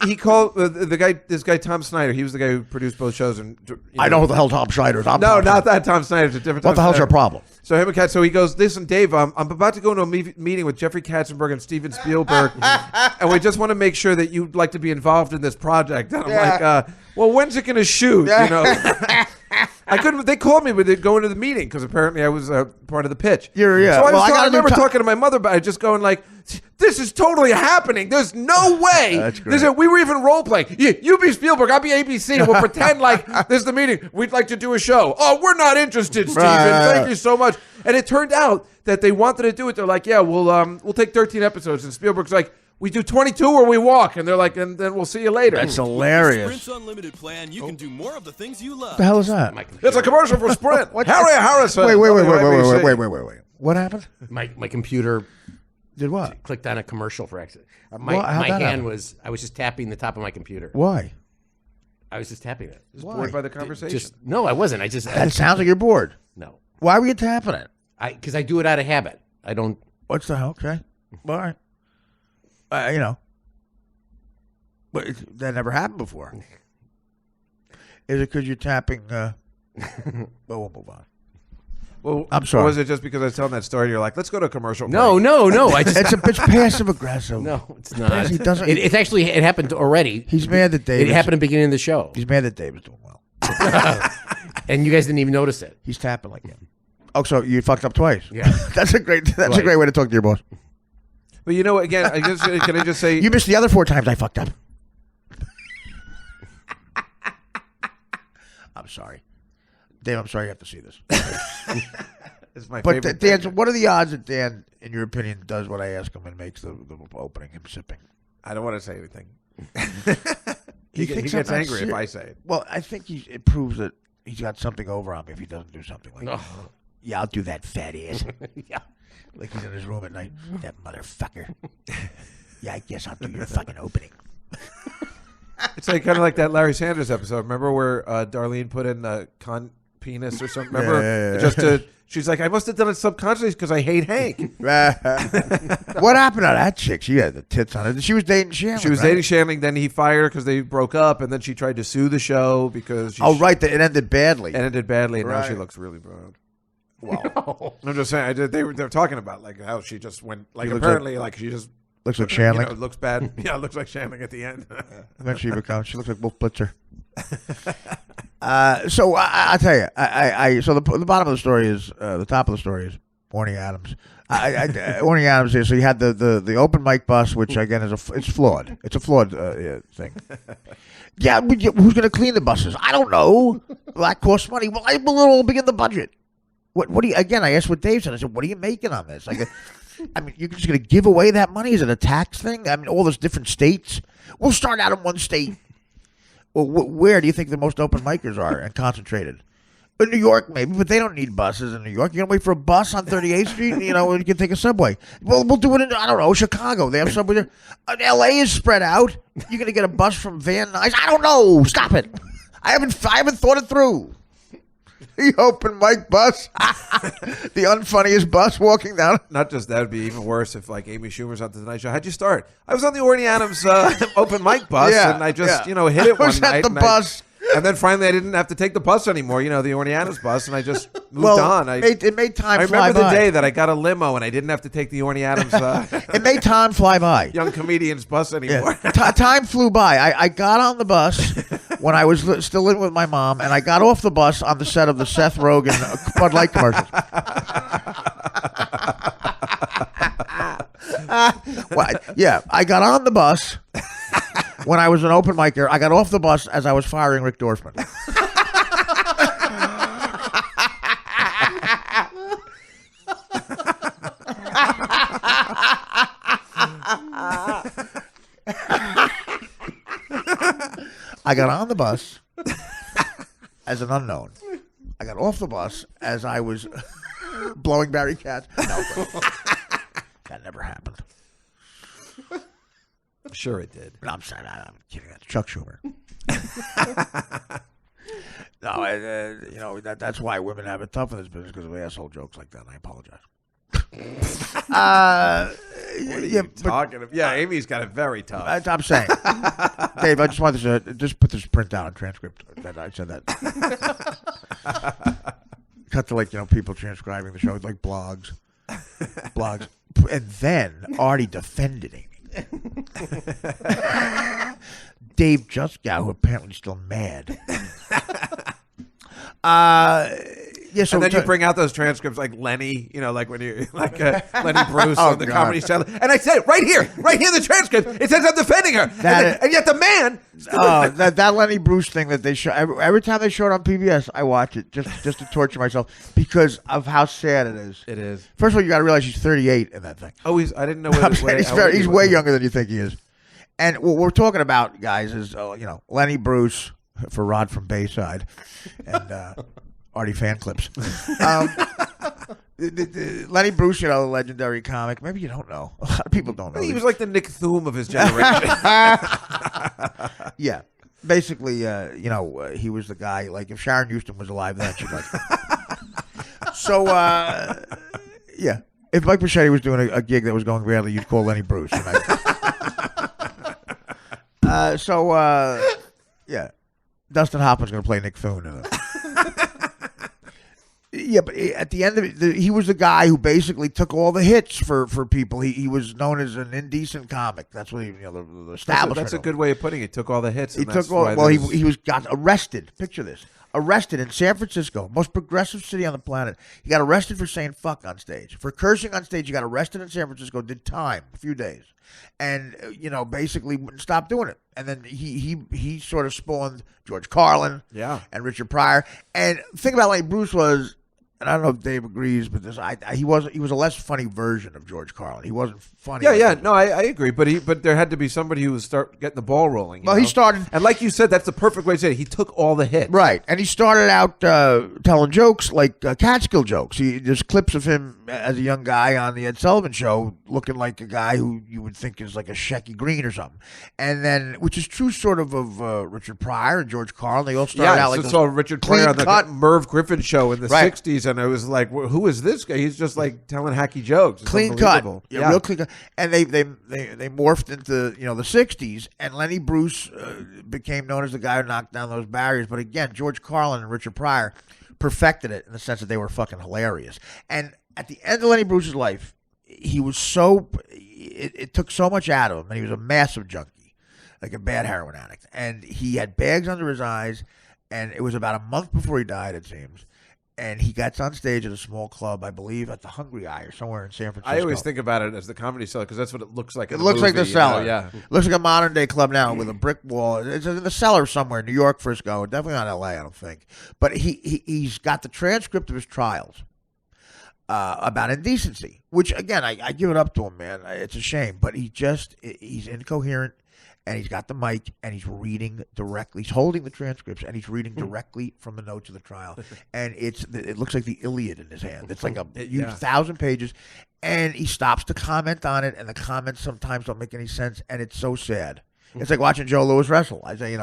He called the guy. This guy Tom Snyder. He was the guy who produced both shows. And I know who the hell Tom Schneider is. No, not that Tom Snyder. It's a different. What Tom the hell's Snyder. your problem? So him and Katz. So he goes, listen, Dave. I'm about to go into a meeting with Jeffrey Katzenberg and Steven Spielberg, and we just want to make sure that you'd like to be involved in this project. And I'm like, well, when's it going to shoot? You know, I couldn't. They called me, but they'd go into the meeting because apparently I was part of the pitch. Yeah. So I remember talking. talking to my mother about it, just going like, this is totally happening. There's no way. That's great. We were even role playing. You be Spielberg, I'll be ABC. We'll pretend like there's the meeting. We'd like to do a show. Oh, we're not interested, Steven. Thank you so much. And it turned out that they wanted to do it. They're like, yeah, we'll take 13 episodes. And Spielberg's like, we do 22 or we walk. And they're like, and then we'll see you later. That's hilarious. Sprint's unlimited plan, you can do more of the things you love. What the hell is that? It's a commercial for Sprint. Harry Harrison. Wait. What happened? My computer Did what? clicked on a commercial for accident. How'd My that hand happen? was. I was just tapping the top of my computer. Why? I was just tapping it. Bored by the conversation. No, I wasn't. I just That sounds like you're bored. no. Why were you tapping it? Because I do it out of habit. I don't. What's the hell? Okay. All right. But that never happened before. Is it because you're tapping? Well, we'll move on. Well, I'm sorry. Or was it just because I was telling that story? You're like, let's go to a commercial. No. I just. It's passive aggressive. No, it's not. He doesn't. It actually it happened already. He's mad that David. It happened at the beginning of the show, He's mad that David's doing well. and you guys didn't even notice it. He's tapping like him. Oh, so you fucked up twice? Yeah. That's a great way to talk to your boss. But you know, again, can I just say You missed the other 4 times I fucked up. I'm sorry, Dave. I'm sorry you have to see this. it's my But favorite. Dan, what are the odds that Dan, in your opinion, does what I ask him and makes the opening, him sipping? I don't want to say anything. He he thinks gets I'm not angry if I say it. Well, I think it proves that he's got something over on me if he doesn't do something like that. Yeah, I'll do that, fat ass. Yeah. Like he's in his room at night. That motherfucker. Yeah, I guess I'll do your fucking opening. It's like kind of like that Larry Sanders episode. Remember where Darlene put in con penis or something? Remember? Yeah. Just to, she's like, I must have done it subconsciously because I hate Hank. What happened to that chick? She had the tits on her. She was dating Shannon. She was dating Shannon, then he fired her because they broke up, and then she tried to sue the show because Oh, right. It ended badly. it ended badly, and now she Right. looks really proud. Wow. I'm just saying, they're talking about like how she just went, like She looks apparently, like she just Looks like Shanley. it looks bad. Yeah, it looks like Shanley at the end. Eventually becomes. She looks like Wolf Blitzer. So I'll tell you. So the bottom of the story is the top of the story is Warning Adams. Warning Adams here. So you had the open mic bus, which again it's flawed. It's a flawed thing. Yeah, who's going to clean the buses? I don't know. Well, that costs money. Well, I will all begin the budget. What do you? Again, I asked what Dave said. I said, what are you making on this? Like, I mean, you're just going to give away that money? Is it a tax thing? I mean, all those different states. We'll start out in one state. Well, where do you think the most open micers are and concentrated? In New York, maybe, but they don't need buses in New York. You're going to wait for a bus on 38th Street? You know, you can take a subway. Well, we'll do it in, I don't know, Chicago. They have subway there. L.A. is spread out. You're going to get a bus from Van Nuys? I don't know. Stop it. I haven't thought it through. The open mic bus. The unfunniest bus walking down. Not just that, would be even worse if like Amy Schumer's on the Tonight Show. How'd you start? I was on the Orny Adams open mic bus, and I just hit it one was at night. the bus. And then finally, I didn't have to take the bus anymore. You know, the Orny Adams bus, and I just moved on. It made time I fly remember the by. day that I got a limo and I didn't have to take the Orny Adams It made time fly by. young comedian's bus anymore. Yeah. Time flew by. I got on the bus when I was still living with my mom, and I got off the bus on the set of the Seth Rogen Bud Light commercials. I got on the bus when I was an open micer. I got off the bus as I was firing Rick Dorfman. I got on the bus as an unknown. I got off the bus as I was blowing Barry Katz. No, that never happened. Sure, it did. No, I'm sorry. I'm kidding. That's Chuck Schumer. No, that's why women have it tough in this business, because of asshole jokes like that. And I apologize. yeah, but Yeah, Amy's got it very tough. I'm saying, Dave. I just wanted to just put this print down on transcript that I said that. Cut to people transcribing the show like blogs, and then Artie defended Amy. Dave Juskow, who apparently is still mad. So and then you bring out those transcripts like Lenny, like when you Lenny Bruce on the Comedy Channel, and I said right here in the transcript, it says I'm defending her, and yet the man. That Lenny Bruce thing that they show every time they show it on PBS, I watch it just to torture myself because of how sad it is. It is. First of all, you got to realize he's 38 in that thing. Oh, I didn't know. He's way younger than you think he is. And what we're talking about, guys, is Lenny Bruce for Rod from Bayside, and Artie fan clips. Lenny Bruce, legendary comic. Maybe you don't know. A lot of people don't know. He was like the Nick Thune of his generation. Yeah. Basically, he was the guy. Like, if Sharon Houston was alive then, she'd like him. So, yeah. If Mike Bichetti was doing a gig that was going badly, you'd call Lenny Bruce. Yeah. Dustin Hoffman's going to play Nick Thune in it. Yeah, but at the end of it, he was the guy who basically took all the hits for people. He was known as an indecent comic. That's what the establishment. That's a good way of putting it. He took all the hits. He took all. Well, he got arrested. Picture this: arrested in San Francisco, most progressive city on the planet. He got arrested for saying "fuck" on stage, for cursing on stage. He got arrested in San Francisco. Did time, a few days, and basically wouldn't stop doing it. And then he sort of spawned George Carlin, and Richard Pryor. And the thing about Lenny Bruce was, and I don't know if Dave agrees, but he was a less funny version of George Carlin. He wasn't funny. Yeah. No, I agree. But there had to be somebody who would start getting the ball rolling. Well, he started, and like you said, that's the perfect way to say it. He took all the hits, right? And he started out telling jokes like Catskill jokes. There's clips of him as a young guy on the Ed Sullivan Show, looking like a guy who you would think is like a Shecky Green or something. And then, which is true, sort of Richard Pryor and George Carlin. They all started out like I saw Richard Pryor on the Merv Griffin Show in the '60s. And I was like, well, who is this guy? He's just like telling hacky jokes. It's clean cut. Yeah, real clean cut. And they morphed into the 60s, and Lenny Bruce became known as the guy who knocked down those barriers. But again, George Carlin and Richard Pryor perfected it in the sense that they were fucking hilarious. And at the end of Lenny Bruce's life, he was it took so much out of him, and he was a massive junkie, like a bad heroin addict. And he had bags under his eyes, and it was about a month before he died, it seems. And he gets on stage at a small club, I believe, at the Hungry Eye or somewhere in San Francisco. I always think about it as the Comedy Cellar because that's what it looks like. It looks like the Cellar. Yeah, it looks like a modern day club now with a brick wall. It's in the Cellar somewhere, New York, Frisco. Definitely not L.A., I don't think. But he's got the transcript of his trials about indecency, which again I give it up to him, man. It's a shame, but he's incoherent. And he's got the mic, and he's reading directly. He's holding the transcripts, and he's reading directly from the notes of the trial. And it looks like the Iliad in his hand. It's like a huge 1,000 pages. And he stops to comment on it, and the comments sometimes don't make any sense, and it's so sad. It's like watching Joe Louis wrestle. I say,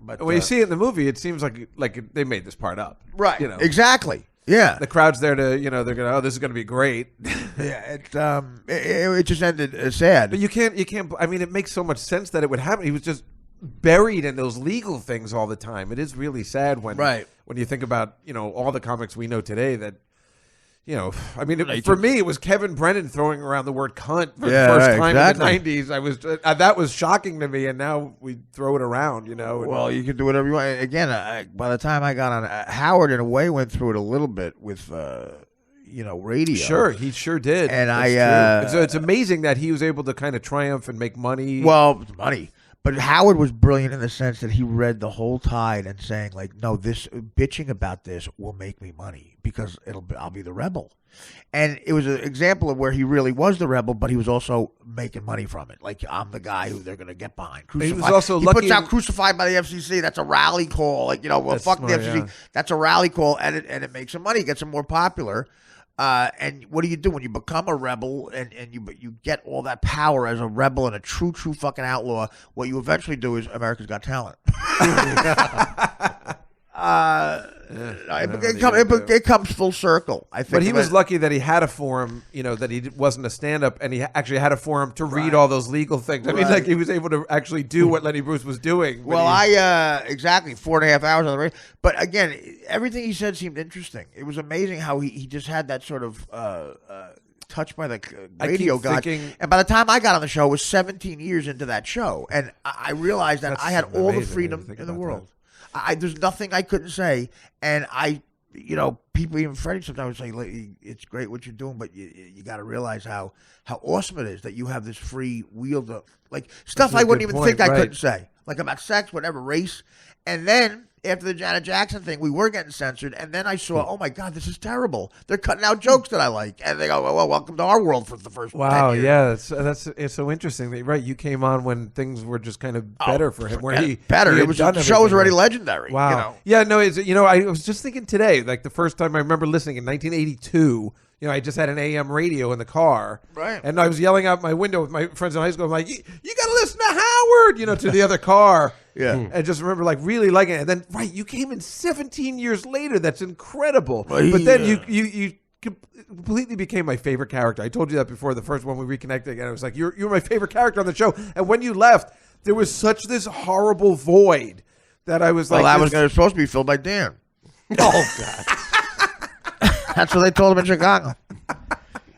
But when you see it in the movie, it seems like they made this part up. Right. Exactly. Yeah, the crowd's there to, they're gonna. Oh, this is gonna be great. Yeah, it just ended sad. But you can't. I mean, it makes so much sense that it would happen. He was just buried in those legal things all the time. It is really sad when you think about all the comics we know today that. I mean, for me, it was Kevin Brennan throwing around the word cunt for the first time in the 90s. I was that was shocking to me, and now we throw it around, Well, you can do whatever you want. Again, by the time I got on, Howard in a way went through it a little bit with, radio. Sure, he sure did. And it's amazing that he was able to kind of triumph and make money. Well, money. But Howard was brilliant in the sense that he read the whole tide and saying, like, no, this bitching about this will make me money because I'll be the rebel. And it was an example of where he really was the rebel, but he was also making money from it. Like, I'm the guy who they're going to get behind. He was also he lucky. Puts out Crucified by the FCC. That's a rally call. Like, fuck smart, the FCC. Yeah. That's a rally call, and it makes him money. It gets him more popular. And what do you do when you become a rebel and you get all that power as a rebel and a true fucking outlaw? What you eventually do is America's Got Talent. I it comes full circle. I think. But he was lucky that he had a forum, that he wasn't a stand-up, and he actually had a forum to read all those legal things. I mean, like he was able to actually do what Lenny Bruce was doing. Well, exactly 4.5 hours on the radio. But again, everything he said seemed interesting. It was amazing how he just had that sort of touched by the radio god. And by the time I got on the show, it was 17 years into that show. And I realized that I had all the freedom in the world. There's nothing I couldn't say. And people, even Freddie sometimes would say, it's great what you're doing, but you got to realize how awesome it is that you have this free wheel to, like, stuff I wouldn't even think I couldn't say. Like about sex, whatever, race. And then after the Janet Jackson thing, we were getting censored, and then I saw, oh my God, this is terrible. They're cutting out jokes that I like, and they go, well, welcome to our world for the first. Wow, 10 years. yeah, it's so interesting. Right, you came on when things were just kind of better for him. Where better. The show was already legendary. Wow. Yeah, no, I was just thinking today, like the first time I remember listening in 1982. I just had an AM radio in the car, right? And I was yelling out my window with my friends in high school. I'm like, "You got to listen to Howard," to the other car. Yeah. And just remember, like, really liking it. And then, right, you came in 17 years later. That's incredible. But then you completely became my favorite character. I told you that before the first one we reconnected again. I was like, you're my favorite character on the show. And when you left, there was such this horrible void that I was like, well, that was supposed to be filled by Dan. Oh God. That's what they told him in Chicago.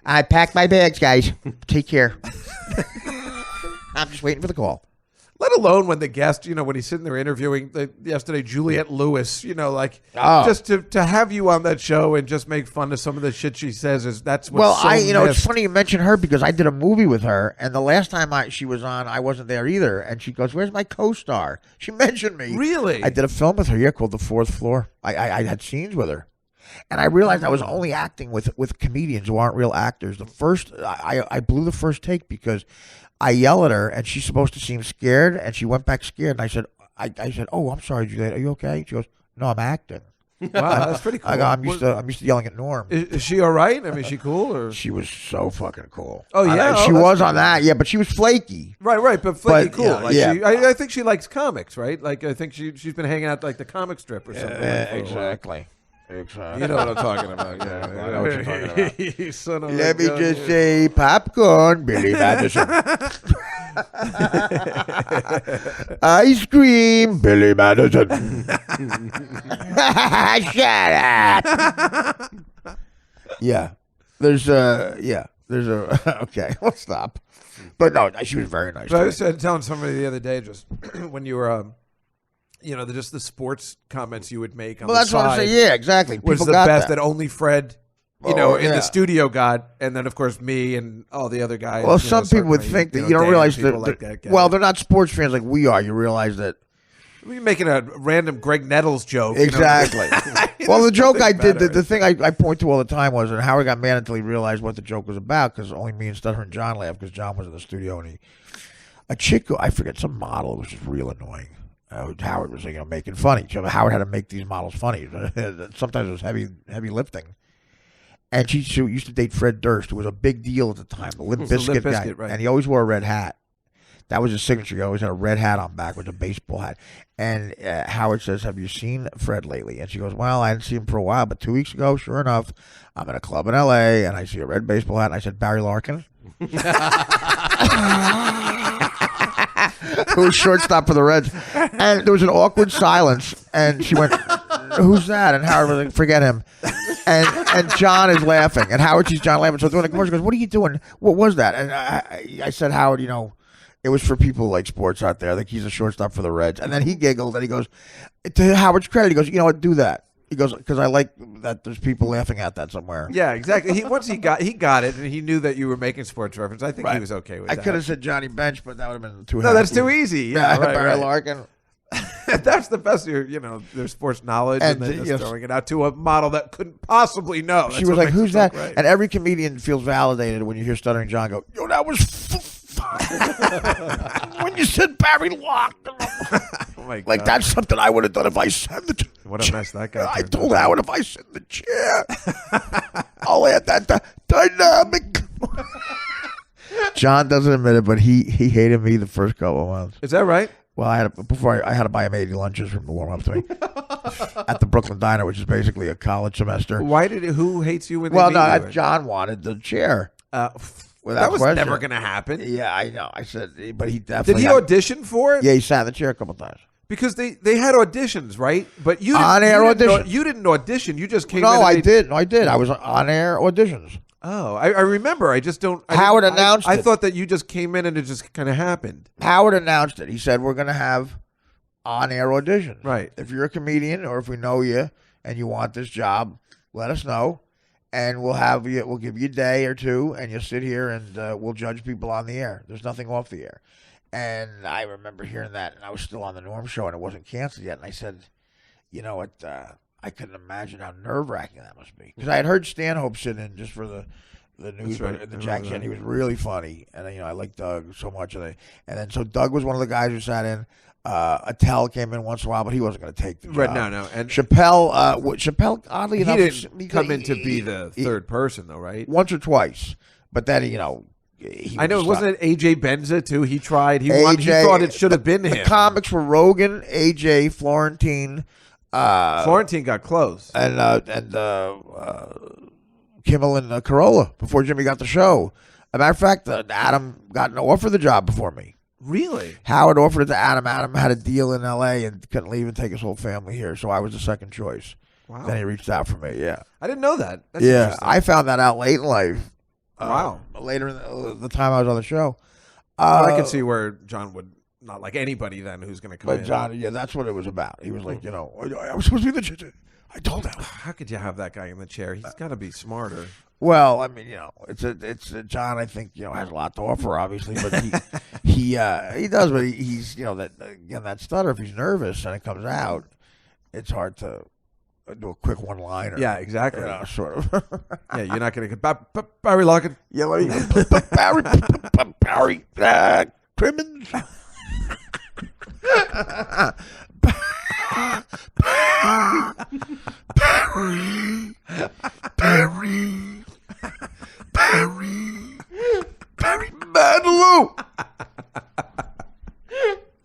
I packed my bags, guys. Take care. I'm just waiting for the call. Let alone when the guest, when he's sitting there interviewing yesterday, Juliette Lewis, just to have you on that show and just make fun of some of the shit she says that's what's it's funny you mention her because I did a movie with her, and the last time she was on, I wasn't there either, and she goes, "Where's my co-star?" She mentioned me. Really? I did a film with her, called The Fourth Floor. I had scenes with her. And I realized I was only acting with comedians who aren't real actors. I blew the first take because I yell at her and she's supposed to seem scared, and she went back scared. And I said, "Oh, I'm sorry, Juliette. Are you okay?" She goes, "No, I'm acting." Wow, that's pretty cool. I'm used to yelling at Norm. Is she all right? I mean, is she cool? Or she was so fucking cool. Oh yeah, she was on that. Yeah, but she was flaky. Right, but flaky cool. Yeah. I think she likes comics, right? Like I think she's been hanging out like the comic strip or something. Exactly. You know what I'm talking about. Yeah, I know what you're talking about. Son of Let me just say, popcorn, Billy Madison. Ice cream, Billy Madison. Shut up. Yeah. There's okay, we'll stop. But no, she was very nice. But I was telling somebody the other day, just when you were just the sports comments you would make on the that's side. what I'm saying. Yeah, exactly. Was People the got best that only Fred, in yeah. the studio got, and then of course me and all the other guys. Well, some people would think that you don't realize that. Well, they're not sports fans like we are. You realize that. We're making a random Greg Nettles joke. Exactly. Well, the joke I did, the thing I point to all the time was, and Howard got mad until he realized what the joke was about, because only me and Stutter and John laughed because John was in the studio, and a chick, I forget, some model was just real annoying. Howard was making funny. Howard had to make these models funny. Sometimes it was heavy lifting. And she used to date Fred Durst, who was a big deal at the time, the Limp Bizkit guy. Right. And he always wore a red hat. That was his signature. He always had a red hat on back with a baseball hat. And Howard says, "Have you seen Fred lately?" And she goes, "Well, I hadn't seen him for a while, but 2 weeks ago, sure enough, I'm in a club in L.A., and I see a red baseball hat." And I said, "Barry Larkin?" Who was shortstop for the Reds. And there was an awkward silence, and she went, "Who's that?" And Howard was like, "Forget him." And John is laughing, and Howard sees John laughing. So during the commercial, goes, "What are you doing? What was that?" And I said, "Howard, it was for people who like sports out there. I think he's a shortstop for the Reds." And then he giggled, and he goes, to Howard's credit, he goes, "You know what? Do that." He goes, "Because I like that there's people laughing at that somewhere." Yeah, exactly. Once he got it, and he knew that you were making sports reference. I think he was okay with that. I could have said Johnny Bench, but that would have been too. No, that's too easy. Yeah, Barry Larkin. That's the best. Their sports knowledge, and then just throwing it out to a model that couldn't possibly know. She was like, "Who's that?" Great. And every comedian feels validated when you hear Stuttering John go, "Yo, that was when you said Barry Larkin." Oh my God. Like, that's something I would have done if I said the chair. What a mess that guy. I told Howard, if I sit in the chair, I'll add that dynamic. John doesn't admit it, but he hated me the first couple of months. Is that right? Well, I had to buy him 80 lunches from the warm up to me at the Brooklyn Diner, which is basically a college semester. Why who hates you when Well, they no, meet you? John wanted the chair. Without That was question. never going to happen. Yeah, I know. I said, but he Did definitely he audition for it? Yeah, he sat in the chair a couple times. Because they had auditions, right? But you On-air audition. You didn't audition. You just came in. No, and I they- did. No, I did. I was on air auditions. Oh, I remember. I just don't. Howard announced I it. thought that you just came in and it just kind of happened. Howard announced it. He said, we're going to have on-air auditions. Right. If you're a comedian or if we know you and you want this job, let us know. And we'll give you a day or two, and you'll sit here and we'll judge people on the air. There's nothing off the air. And I remember hearing that, and I was still on the Norm show, and it wasn't canceled yet. And I said, you know what, I couldn't imagine how nerve-wracking that must be. Because I had heard Stanhope sit in just for the news, right. the Jack Chan. He was really funny, and I like Doug so much. And then so Doug was one of the guys who sat in. Attell came in once in a while, but he wasn't going to take the job. Right, no. And Chappelle, oddly he enough, didn't come in to be the third person, though, right? once or twice. But then, I know. Wasn't it AJ Benza, too? He tried. He AJ thought it should have been The him. comics were Rogan, AJ, Florentine, Florentine got close. and Kimmel and Carolla before Jimmy got the show. As a matter of fact, Adam got an offer the job before me. Really? Howard offered it to Adam. Adam had a deal in L.A. and couldn't leave and take his whole family here, so I was the second choice. Wow. Then he reached out for me, yeah. I didn't know that. That's Yeah, interesting. I found that out late in life. Wow. Later in the time I was on the show. Well, I can see where John would not like anybody then who's going to come But in. John, yeah, that's what it was about. He was like, I was supposed to be the judge. I told him. How could you have that guy in the chair? He's got to be smarter. Well, I mean, it's John. I think has a lot to offer, obviously, but he does. But he's that stutter. If he's nervous and it comes out, it's hard to do a quick one-liner. Yeah, exactly. Sort of. Yeah, you're not going to get Barry Lockett. Yeah, let me Barry Crimmins. Barry Manilow.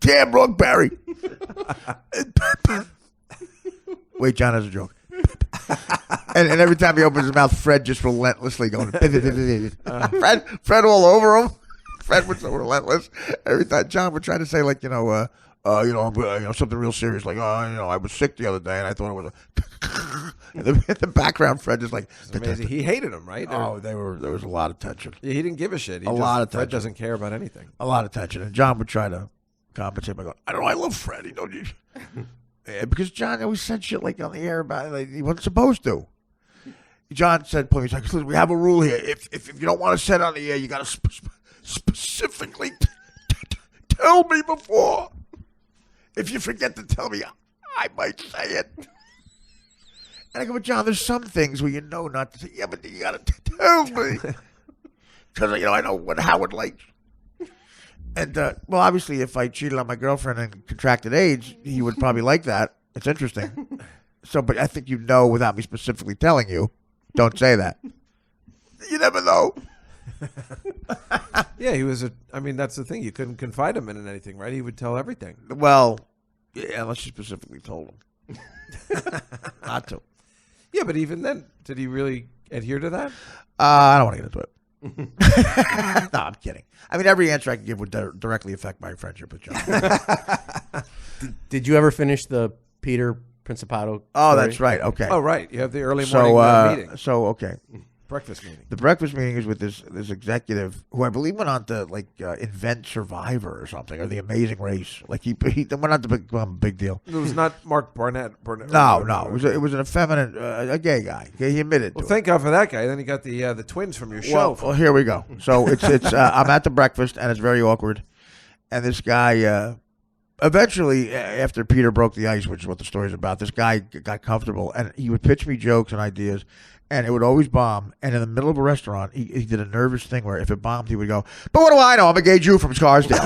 Damn wrong, Barry. Wait, John has a joke. and every time he opens his mouth, Fred just relentlessly going. Fred all over him. Fred was so relentless. Every time John would try to say something real serious, like, I was sick the other day, and I thought it was in the background, Fred just like. It's amazing. He hated him, right? Oh, there was a lot of tension. Yeah, he didn't give a shit. Lot of Fred tension. doesn't care about anything. A lot of tension, and John would try to compensate by going, I don't know, I love Fred. Because John always said shit like on the air about it, he wasn't supposed to. John said, "Please, listen, we have a rule here. If you don't want to say it on the air, you got to specifically tell me before. If you forget to tell me, I might say it." And I go, "But John, there's some things where you know not to say. Yeah, but you got to tell me because I know what Howard likes." And well, obviously, if I cheated on my girlfriend and contracted AIDS, he would probably like that. It's interesting. So, but I think without me specifically telling you. Don't say that. You never know. Yeah, he was that's the thing. You couldn't confide him in anything, right? He would tell everything. Well, yeah, unless you specifically told him not to. Yeah, but even then, did he really adhere to that? I don't want to get into it. No, I'm kidding. I mean, every answer I can give would directly affect my friendship with John. Did you ever finish the Peter Principato? Oh, story? that's right. Okay. Oh, right. You have the early morning meeting. So, okay. Breakfast meeting. The breakfast meeting is with this executive who I believe went on to invent Survivor or something, or The Amazing Race. Like he went on to become a big deal. It was not Mark Barnett. No. It was an effeminate, a gay guy. He admitted to Well, it. thank God for that guy. Then he got the twins from your show. Well, here we go. So it's I'm at the breakfast and it's very awkward, and this guy eventually, after Peter broke the ice, which is what the story's about, this guy got comfortable and he would pitch me jokes and ideas, and it would always bomb. And in the middle of a restaurant, he did a nervous thing where if it bombed, he would go, "But what do I know? I'm a gay Jew from Scarsdale."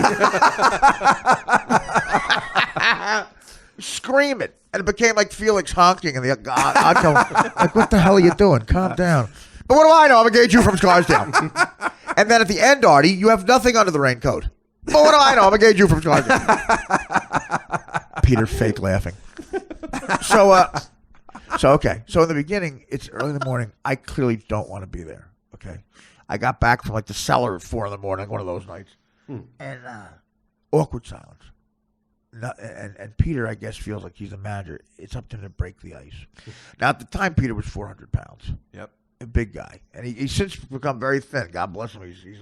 Scream it. And it became like Felix honking in the I'd go, like, what the hell are you doing? Calm down. "But what do I know? I'm a gay Jew from Scarsdale." And then at the end, Artie, you have nothing under the raincoat. "But what do I know? I'm a gay Jew from Scarsdale." Peter fake laughing. So So in the beginning, it's early in the morning. I clearly don't want to be there. Okay, I got back from like the cellar at 4 a.m, one of those nights, and awkward silence. No, and Peter, I guess, feels like he's the manager. It's up to him to break the ice. Now, at the time, Peter was 400 pounds. Yep. A big guy. And he's since become very thin. God bless him. He's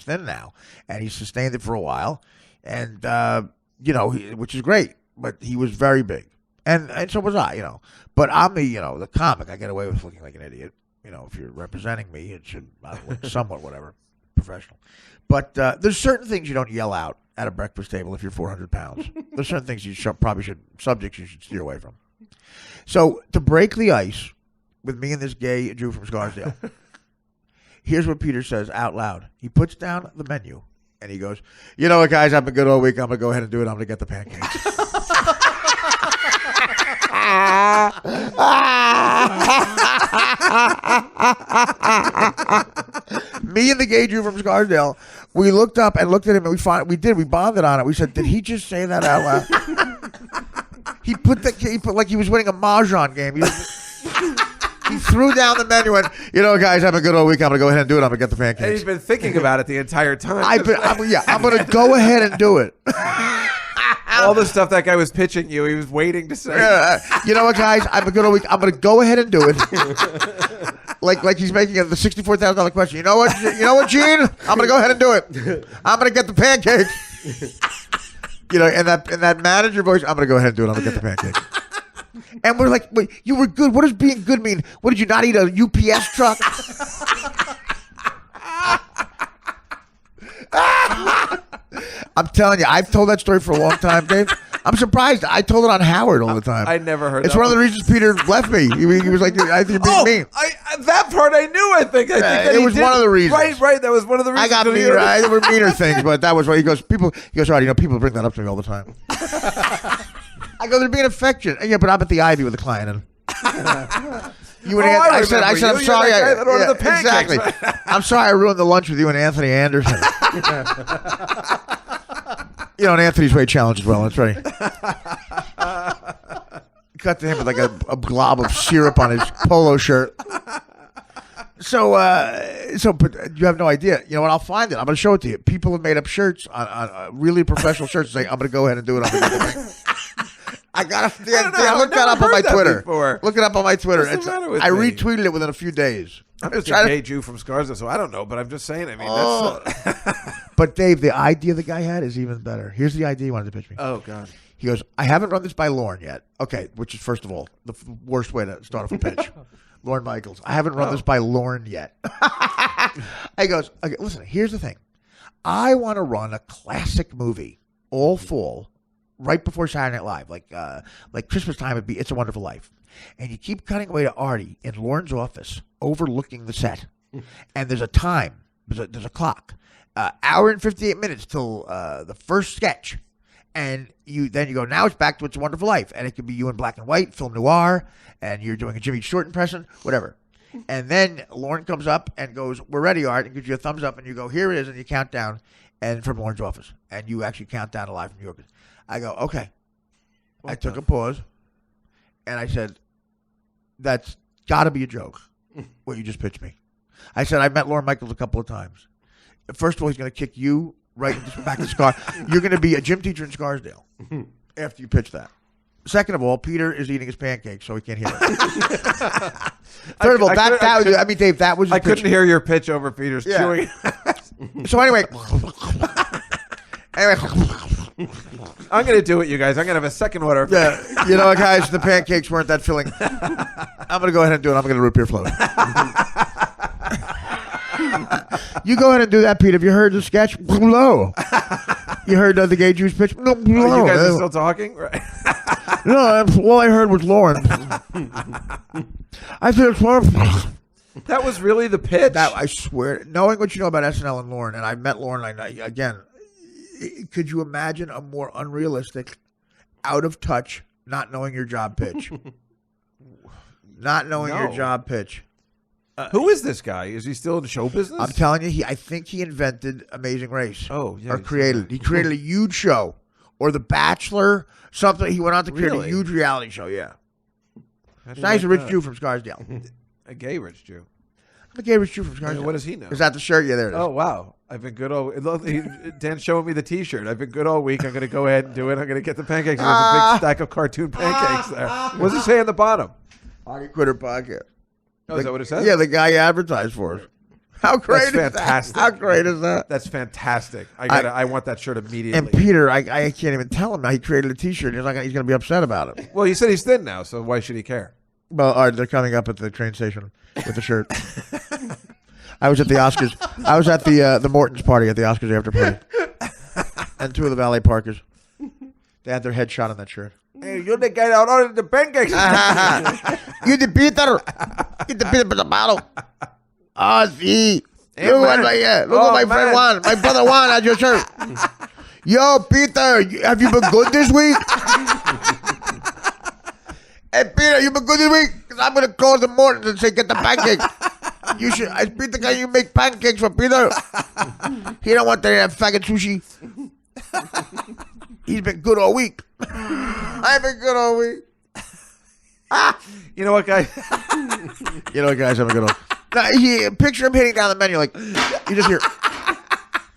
thin now. And he's sustained it for a while. And, which is great. But he was very big. And so was I, But I'm the comic. I get away with looking like an idiot. If you're representing me, it should look somewhat whatever, professional. But there's certain things you don't yell out at a breakfast table if you're 400 pounds. There's certain things you subjects you should steer away from. So to break the ice with me and this gay Jew from Scarsdale, here's what Peter says out loud. He puts down the menu and he goes, "You know what, guys? I've been good all week. I'm gonna go ahead and do it. I'm gonna get the pancakes." Me and the gay Jew from Scarsdale, we looked up and looked at him, and we bonded on it. We said, "Did he just say that out loud?" He put like he was winning a mahjong game. He threw down the menu and, "Guys, have a good old week. I'm gonna go ahead and do it. I'm gonna get the pancakes." And he's been thinking about it the entire time. I'm gonna go ahead and do it. All the stuff that guy was pitching you, he was waiting to say. You know what, guys? Have a good old week. I'm gonna go ahead and do it. Like he's making the $64,000 question. You know what, Gene? I'm gonna go ahead and do it. I'm gonna get the pancakes. In that manager voice, I'm gonna go ahead and do it. I'm gonna get the pancakes. And we're like, wait, you were good. What does being good mean? What, did you not eat a UPS truck? I'm telling you, I've told that story for a long time, Dave. I'm surprised. I told it on Howard all the time. I never heard. It's one of the reasons Peter left me. He was like, "I think you're being mean." That part I knew. I think it was one of the reasons. Right. That was one of the reasons. I got meaner. There were meaner things, but that was what he goes. Artie, people bring that up to me all the time. I go, "They're being affectionate." Yeah, but I'm at the Ivy with a client, and I said, "I'm sorry." Exactly. I'm sorry I ruined the lunch with you and Anthony Anderson. And Anthony's weight challenge as well. That's right. Cut to him with like a glob of syrup on his polo shirt. So, but you have no idea. You know what? I'll find it. I'm going to show it to you. People have made up shirts on really professional shirts saying, "I'm going to go ahead and do it." I got to look that up on my Twitter. Look it up on my Twitter. I retweeted it within a few days. I'm just a gay Jew from Scarsdale, so I don't know, but I'm just saying. I mean, that's. But Dave, the idea the guy had is even better. Here's the idea he wanted to pitch me. Oh God. He goes, "I haven't run this by Lorne yet." Okay, which is first of all the worst way to start off a pitch. Lorne Michaels. "I haven't run this by Lorne yet." He goes, "Okay, listen. Here's the thing. I want to run a classic movie all fall, right before Saturday Night Live, like Christmas time. It'd be It's a Wonderful Life, and you keep cutting away to Artie in Lorne's office, overlooking the set, and there's a time. There's a clock. Hour and 58 minutes till the first sketch. And you go, now it's back to It's a Wonderful Life. And it could be you in black and white, film noir, and you're doing a Jimmy Short impression, whatever. And then Lorne comes up and goes, "We're ready, Art," and gives you a thumbs up, and you go, "Here it is," and you count down, and from Lorne's office. And you actually count down live from New York. I go, "Okay." I took a pause, and I said, "That's got to be a joke, what you just pitched me." I said, "I've met Lorne Michaels a couple of times. First of all, he's going to kick you right back to Scar. You're going to be a gym teacher in Scarsdale after you pitch that. Second of all, Peter is eating his pancakes, so he can't hear it." Third of all, Dave, that was. I couldn't hear your pitch over Peter's chewing. So anyway, I'm going to do it, you guys. I'm going to have a second order. Yeah, you know, guys, the pancakes weren't that filling. I'm going to go ahead and do it. I'm going to root beer float. You go ahead and do that, Pete. Have you heard the sketch? No. You heard the gay Jews pitch? No. You guys are still talking? Right. No, all I heard was Lorne. I said, that was really the pitch? I swear. Knowing what you know about SNL and Lorne, and I met Lorne, again, could you imagine a more unrealistic, out of touch, not knowing your job pitch? Not knowing your job pitch. Who is this guy? Is he still in show business? I'm telling you, I think he invented Amazing Race. Oh, yeah. Or created. He created a huge show. Or The Bachelor, something. He went on to create a huge reality show, yeah. It's nice, a rich Jew from Scarsdale. A gay rich Jew. I'm a gay rich Jew from Scarsdale. What does he know? Is that the shirt? Yeah, there it is. Oh, wow. I've been good all Dan's showing me the T-shirt. I've been good all week. I'm going to go ahead and do it. I'm going to get the pancakes. There's a big stack of cartoon pancakes there. What's it say on the bottom? Artie Quitter Podcast. Oh, is that what it says? Yeah, the guy you advertised for us. How great is fantastic. that? How great is that? That's fantastic. I want that shirt immediately. And Peter, I can't even tell him now he created a T-shirt. He's going to be upset about it. Well, he said he's thin now, so why should he care? Well, all right, they're coming up at the train station with the shirt. I was at the Oscars. I was at the Morton's party at the Oscars after party, and 2 of the valet parkers. They had their head shot on that shirt. Hey, you're the guy that ordered the pancakes. You the Peter. You the Peter Potato. Oh, see. Hey, Look man. at my friend Juan. My brother Juan had your shirt. Yo, Peter, have you been good this week? Hey, Peter, you been good this week? Because I'm going to call the Mortons and say, get the pancakes. You should. I Peter, can you make pancakes for Peter? He don't want that faggot sushi. He's been good all week. I've been good all week. You know what, guys? You know what, guys? Have a good one. Now, picture him hitting down the menu like, you just hear,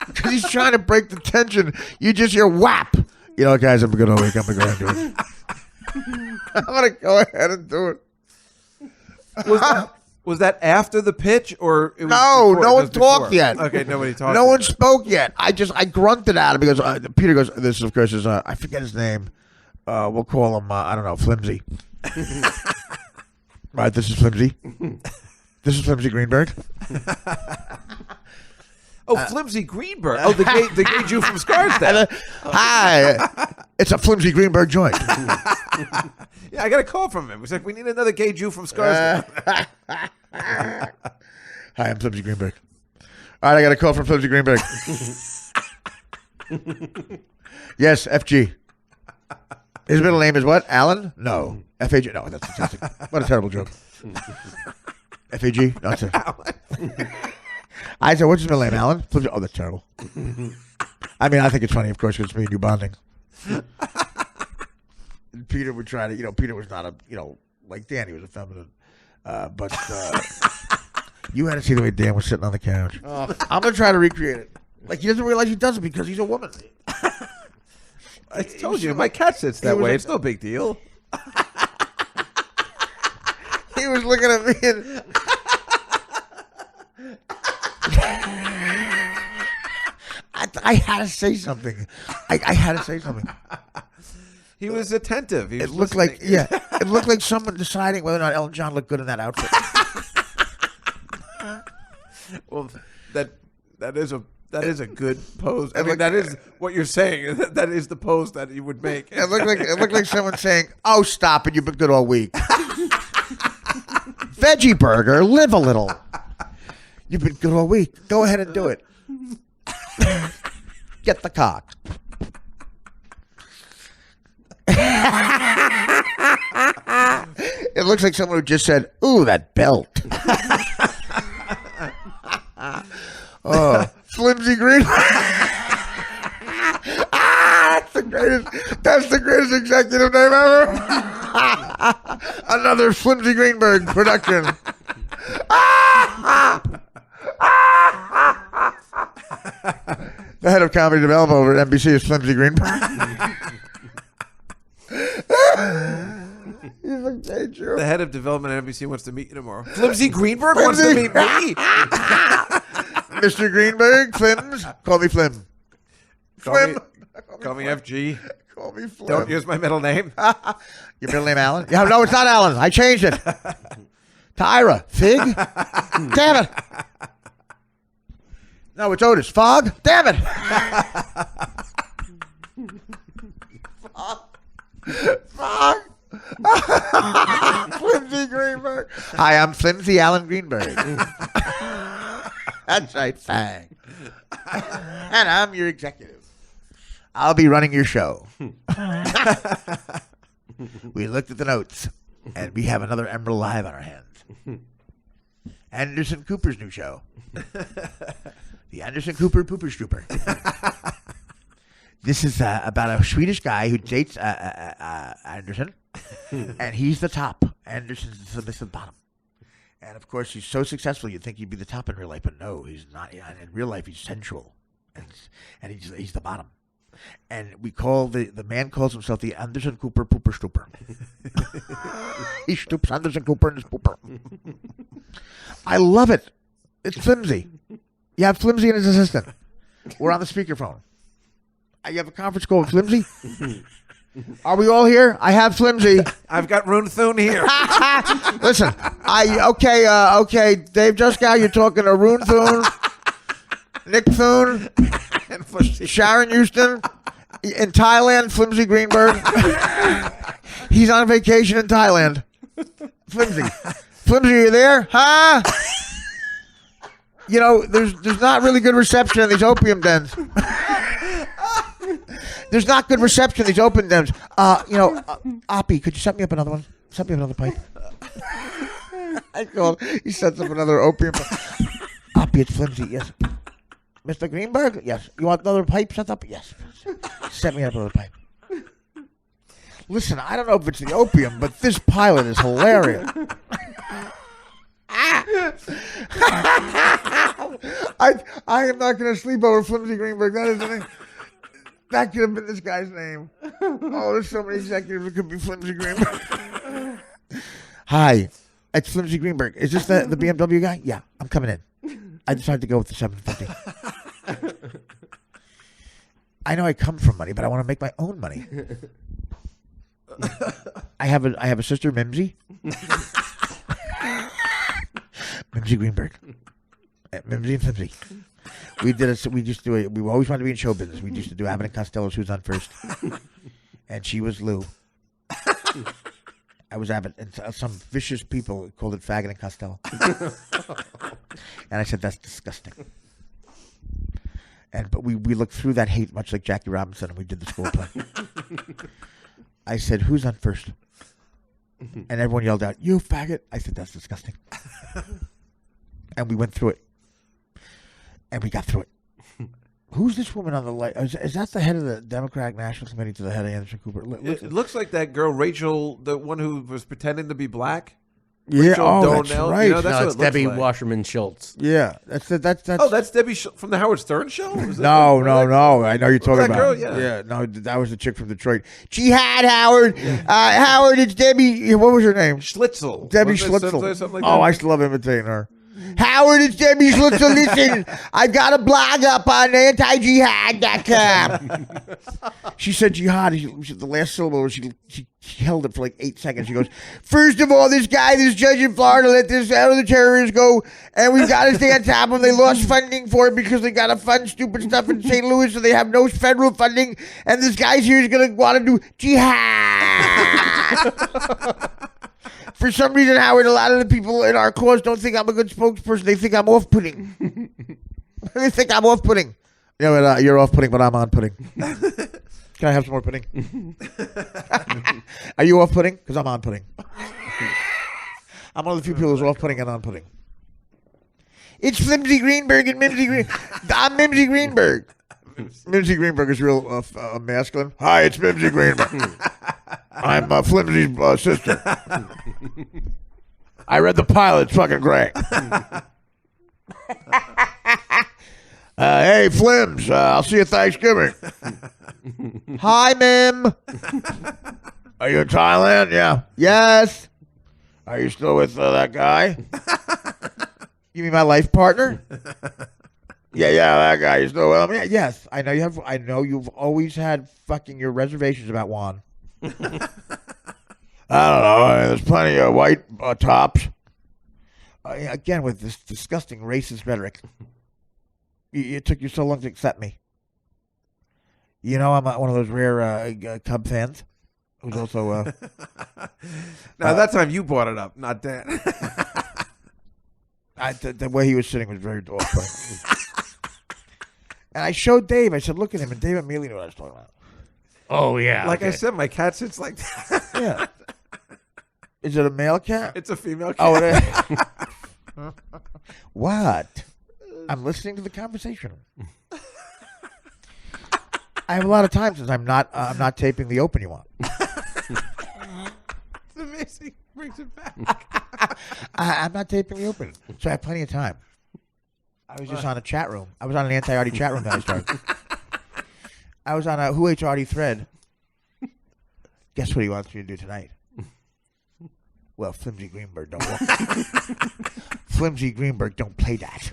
because he's trying to break the tension. You just hear whap. You know what, guys? Have a good all week. I'm going to go ahead and do it. I'm going to go ahead and do it. Was that after the pitch or it was No, before? no one Just before? talked yet. Okay, nobody talked. No one spoke yet. I grunted at him because Peter goes, this of course is, I forget his name. We'll call him, I don't know, Flimsy. Right, this is Flimsy. This is Flimsy Greenberg. Oh, Flimsy Greenberg. Oh, the gay Jew from Scarsdale. Hi, it's a Flimsy Greenberg joint. Yeah, I got a call from him. He's like, we need another gay Jew from Scarsdale. Hi, I'm Flimsy Greenberg. All right, I got a call from Flimsy Greenberg. Yes, FG. His middle name is what? Alan? No. FAG? No, that's fantastic. What a terrible joke. FAG? No, that's it. I said, what's his middle name? Alan? Oh, that's terrible. I mean, I think it's funny, of course, because it's me and you bonding. Peter would try to, Peter was not like Dan, he was effeminate. But you had to see the way Dan was sitting on the couch. I'm going to try to recreate it. Like, he doesn't realize he does it because he's a woman. I told you, my cat sits that way. It's no big deal. He was looking at me and... I had to say something. I had to say something. He was attentive. He was It looked listening. it looked like someone deciding whether or not Elton John looked good in that outfit. Well, that is a good pose. I mean, that is what you're saying. That is the pose that you would make. It looked like someone saying, "Oh, stop it! You've been good all week." Veggie burger, live a little. You've been good all week. Go ahead and do it. Get the cock. It looks like someone who just said, "Ooh, that belt." Oh, Flimsy Green. That's the greatest executive name ever. Another Flimsy Greenberg production. The head of comedy development over at NBC is Flimsy Greenberg. He's a gay Jew. The head of development at NBC wants to meet you tomorrow. Flimsy Greenberg wants to meet me. Mr. Greenberg, Flims, call me Flim. Flim. Call me FG. Call me Flim. Don't use my middle name. Your middle name Alan? Yeah, no, it's not Alan. I changed it. Tyra. Fig? Damn it. No, it's Otis. Fog? Damn it. Fog. Flimsy Greenberg. Hi, I'm Flimsy Alan Greenberg. That's right, Fag. And I'm your executive. I'll be running your show. We looked at the notes, and we have another Emerald Live on our hands. Anderson Cooper's new show. The Anderson Cooper Pooper Strooper. This is about a Swedish guy who dates Anderson, and he's the top. Anderson's the submissive bottom. And of course, he's so successful, you'd think he'd be the top in real life, but no, he's not. In real life, he's sensual, and he's the bottom. And we call the man calls himself the Anderson Cooper Pooper Stooper. He stoops Anderson Cooper in his pooper. I love it. It's Flimsy. You have Flimsy and his assistant. We're on the speakerphone. You have a conference call with Flimsy? Are we all here? I have Flimsy. I've got Rune Thune here. Listen, okay, Dave Juskow, you're talking to Rune Thune, Nick Thune, Sharon Houston, in Thailand, Flimsy Greenberg. He's on vacation in Thailand. Flimsy, are you there? Huh? You know, there's not really good reception in these opium dens. There's not good reception in these opium dens. Oppie, could you set me up another one? Set me up another pipe. I called. He sets up another opium. Oppie, it's Flimsy. Yes. Mr. Greenberg? Yes. You want another pipe set up? Yes. Set me up another pipe. Listen, I don't know if it's the opium, but this pilot is hilarious. I am not going to sleep over Flimsy Greenberg. That could have been this guy's name. Oh, there's so many executives that could be Flimsy Greenberg. Hi, it's Flimsy Greenberg. Is this the BMW guy? Yeah, I'm coming in. I decided to go with the 750. I know I come from money, but I want to make my own money. I have a sister, Mimsy. Mimsy Greenberg. Mimsy and Flimsy. We always wanted to be in show business. We used to do Abbott and Costello's Who's on First. And she was Lou. I was Abbott. And some vicious people called it Faggot and Costello. And I said, that's disgusting. But we looked through that hate much like Jackie Robinson, and we did the school play. I said, who's on first? And everyone yelled out, you faggot. I said, that's disgusting. And we went through it. And we got through it. Who's this woman on the light? Is that the head of the Democratic National Committee to the head of Anderson Cooper? It looks like that girl, Rachel, the one who was pretending to be black. Yeah, Rachel that's right. You know, that's No, it's what it looks Debbie like. Wasserman Schultz. Yeah, that's. Oh, that's Debbie from the Howard Stern show? No. I know you're talking that about. girl? Yeah. No, that was the chick from Detroit. Jihad Howard. Howard, it's Debbie. What was her name? Schlitzel. Debbie Wasn't it Schlitzel. something like Oh, that? I still love imitating her. Howard, it's Debbie Schlitzel. Listen, I've got a blog up on antijihad.com. She said jihad. The last syllable, she held it for like 8 seconds. She goes, first of all, this judge in Florida let this out of the terrorists go, and we've got to stay on top of them. They lost funding for it because they got to fund stupid stuff in St. Louis, so they have no federal funding, and this guy's here is going to want to do jihad. For some reason, Howard, a lot of the people in our cause don't think I'm a good spokesperson. They think I'm off-putting. They think I'm off-putting. Yeah, but, you're off-putting, but I'm on-putting. Can I have some more pudding? Are you off-putting? Because I'm on-putting. I'm one of the few people who's off-putting and on-putting. It's Flimsy Greenberg and Mimsy Greenberg. I'm Mimsy Greenberg. Mimsy Greenberg is real masculine. Hi, it's Mimsy Greenberg. I'm Flimsy's sister. I read the pilot. It's fucking great. Hey, Flims. I'll see you Thanksgiving. Hi, Mim. Are you in Thailand? Yeah. Yes. Are you still with that guy? You mean my life partner? Yeah, that guy. You still with him? Yeah, yes. I know you have. I know you've always had fucking your reservations about Juan. I don't know. There's plenty of white tops. Again, with this disgusting racist rhetoric. It took you so long to accept me. You know, I'm one of those rare Cub fans who's also. Now, that time you brought it up, not Dan. The way he was sitting was very off. And I showed Dave. I said, look at him. And Dave immediately knew what I was talking about. Oh, yeah. Like I said, my cat sits like that. Yeah. Is it a male cat? It's a female cat. Oh, it is. What? I'm listening to the conversation. I have a lot of time since I'm not taping the open you want. amazing. Brings it back. I'm not taping the open, so I have plenty of time. I was just on a chat room. I was on an anti-Artie chat room that I started. I was on a Who Hates Artie thread. Guess what he wants me to do tonight? Well, Flimsy Greenberg don't walk. Flimsy Greenberg don't play that.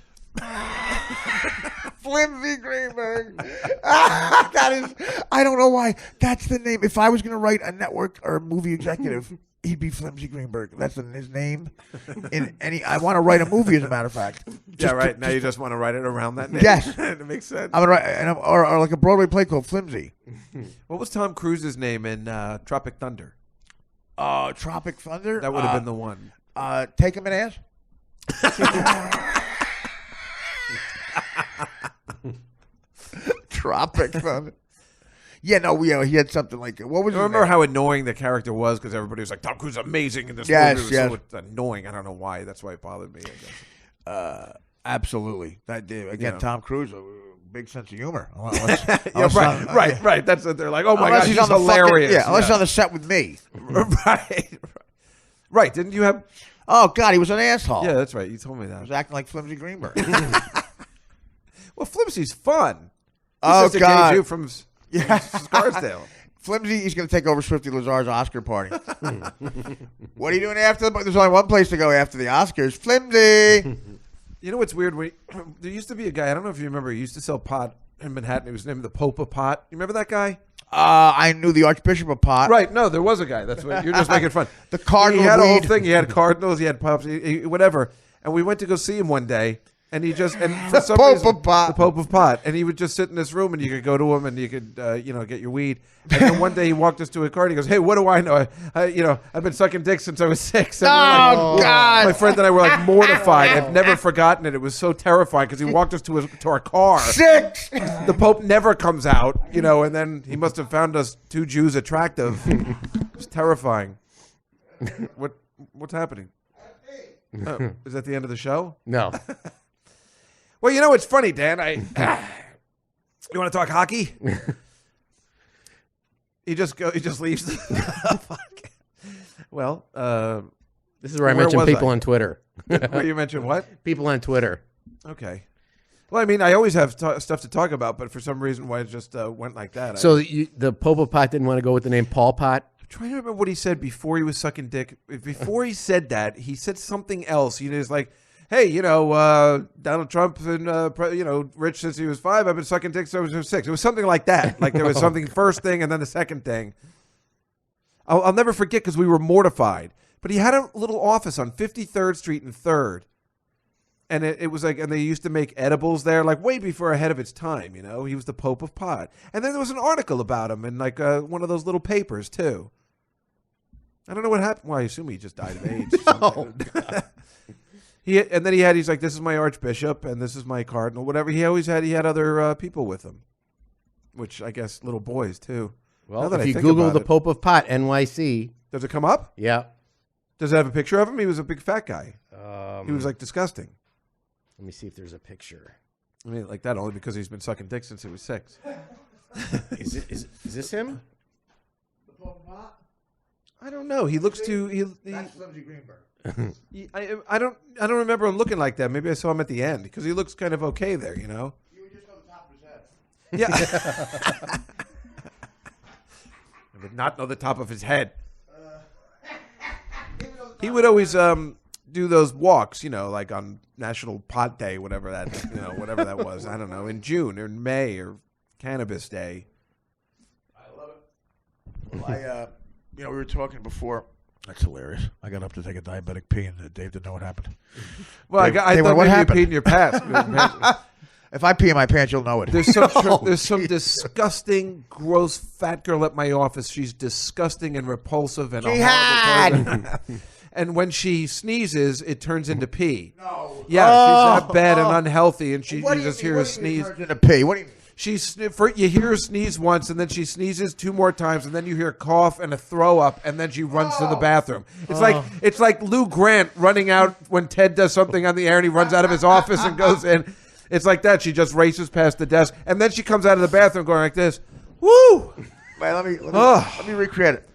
Flimsy Greenberg. That is, I don't know why. That's the name. If I was going to write a network or a movie executive, he'd be Flimsy Greenberg. That's his name. I want to write a movie, as a matter of fact. Now you just want to write it around that name. Yes. It makes sense. I'm gonna write, or like a Broadway play called Flimsy. What was Tom Cruise's name in Tropic Thunder? Tropic Thunder? That would have been the one. Take him an ass? Tropic Thunder. Yeah, no, he had something like it. What was? I remember how annoying the character was because everybody was like, "Tom Cruise is amazing in this movie." It was so annoying. I don't know why. That's why it bothered me. I guess. Absolutely. That did again. Tom Cruise, big sense of humor. Right. That's what they're like. Oh my gosh, he's on the hilarious. unless he's on the set with me. Right. Didn't you have? Oh God, he was an asshole. Yeah, that's right. You told me that. He was acting like Flimsy Greenberg. Well, Flimsy's fun. Oh God, you from Scarsdale. Flimsy, he's going to take over Swifty Lazar's Oscar party. What are you doing after there's only one place to go after the Oscars. Flimsy. You know what's weird? There used to be a guy, I don't know if you remember, he used to sell pot in Manhattan. He was named the Pope of Pot. You remember that guy? I knew the Archbishop of Pot. Right. No, there was a guy. That's what you're just making fun. The Cardinal. He had a whole weed. thing. He had cardinals. He had pops. Whatever. And we went to go see him one day. And he just for some Pope reason, of Pot. the Pope of Pot, and he would just sit in this room, and you could go to him, and you could get your weed. And then one day he walked us to a car, and he goes, "Hey, what do I know? I've been sucking dick since I was 6." And God! My friend and I were like mortified. I've never forgotten it. It was so terrifying because he walked us to our car. 6. The Pope never comes out, and then he must have found us two Jews attractive. It was terrifying. What's happening? Oh, is that the end of the show? No. Well, it's funny, Dan. You want to talk hockey? He just leaves. Well, this is where I mention people on Twitter. Where you mentioned what? People on Twitter. Okay. Well, I mean, I always have stuff to talk about, but for some reason, why it just went like that. So the Pope of Pot didn't want to go with the name Paul Pot? I'm trying to remember what he said before he was sucking dick. Before he said that, he said something else. He's like, hey, Donald Trump and, rich since he was 5. I've been sucking dick since I was 6. It was something like that. Like there was something first thing and then the second thing. I'll never forget because we were mortified. But he had a little office on 53rd Street and 3rd. And it was like, and they used to make edibles there, like way before ahead of its time, He was the Pope of Pot. And then there was an article about him in like one of those little papers too. I don't know what happened. Well, I assume he just died of AIDS. Oh, He's like, this is my Archbishop and this is my Cardinal, whatever. He had other people with him, which I guess little boys too. Well, if you Google the Pope of Pot, NYC. Does it come up? Yeah. Does it have a picture of him? He was a big fat guy. He was like disgusting. Let me see if there's a picture. I mean, like that only because he's been sucking dick since he was 6. Is this him? The Pope of Pot? I don't know. He looks too. That's Flimsy Greenberg. I don't remember him looking like that. Maybe I saw him at the end because he looks kind of okay there, You would just know the top of his head. Yeah. I would not know the top of his head. He would always do those walks, like on National Pot Day, whatever that was. I don't know, in June or in May or Cannabis Day. I love it. Well, we were talking before. That's hilarious. I got up to take a diabetic pee, and Dave didn't know what happened. Well, I thought maybe you peed in your pants. If I pee in my pants, you'll know it. There's some disgusting, gross fat girl at my office. She's disgusting and repulsive and a horrible person. And when she sneezes, it turns into pee. No. Yeah, she's that bad and unhealthy, and you just hear her sneeze. Turns into pee. What do you mean? You hear her sneeze once, and then she sneezes 2 more times, and then you hear a cough and a throw up, and then she runs to the bathroom. It's like Lou Grant running out when Ted does something on the air, and he runs out of his office and goes in. It's like that. She just races past the desk, and then she comes out of the bathroom going like this. Woo! Wait, let me recreate it.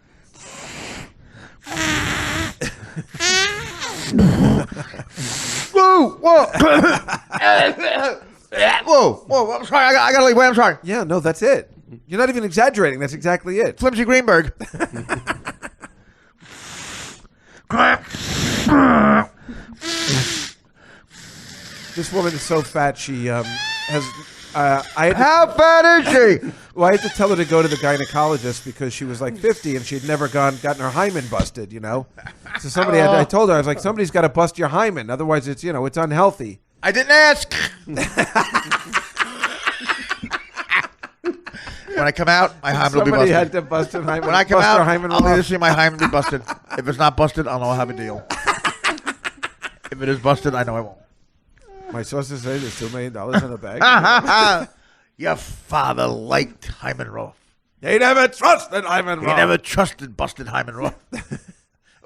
Whoa, whoa, whoa! I'm sorry. I gotta leave. Wait, I'm sorry. Yeah, no, that's it. You're not even exaggerating. That's exactly it. Flimsy Greenberg. This woman is so fat. She has. I had to, How fat is she? well, I had to tell her to go to the gynecologist because she was like 50 and she'd never gotten her hymen busted. You know, so somebody had. I told her I was like, somebody's got to bust your hymen, otherwise it's it's unhealthy. I didn't ask. When I come out, my hymen will be Somebody busted. had to bust her hymen. When I come bust her out, hymen I'll need to off. see my hymen be busted. If it's not busted, I'll know I'll have a deal. If it is busted, I know I won't. My sources say there's $2 million in the bag. Your father liked Hyman Roth. They never trusted hymen. He never trusted busted Hyman Roth.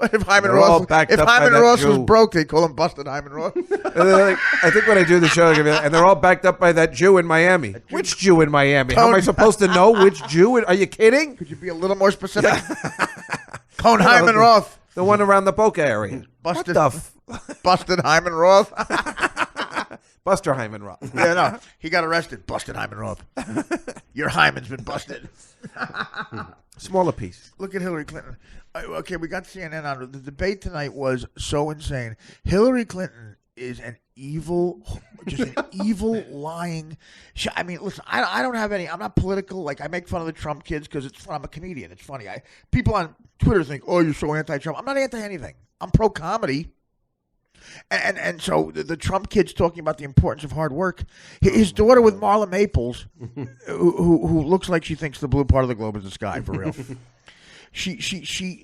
If Hyman They're all Roth, backed if up by Hyman that Roth was Jew. broke, they'd call him busted Hyman Roth. And they're like, I think when I do the show, and they're all backed up by that Jew in Miami. Which Jew in Miami? How am I supposed to know which Jew? Are you kidding? Could you be a little more specific? Cone Hyman Roth. The one around the Boca area. Busted, What the busted Hyman Roth. Buster Hyman Roth. Yeah, no. He got arrested. Busted Hyman Roth. Your hymen's been busted. Smaller piece. Look at Hillary Clinton. Okay, we got CNN on. The debate tonight was so insane. Hillary Clinton is an evil, just an evil, lying. I mean, listen, I don't have any. I'm not political. Like, I make fun of the Trump kids because it's fun. I'm a comedian. It's funny. People on Twitter think, oh, you're so anti-Trump. I'm not anti-anything. I'm pro-comedy. And so the Trump kid's talking about the importance of hard work. His daughter with Marla Maples, who looks like she thinks the blue part of the globe is the sky, for real. She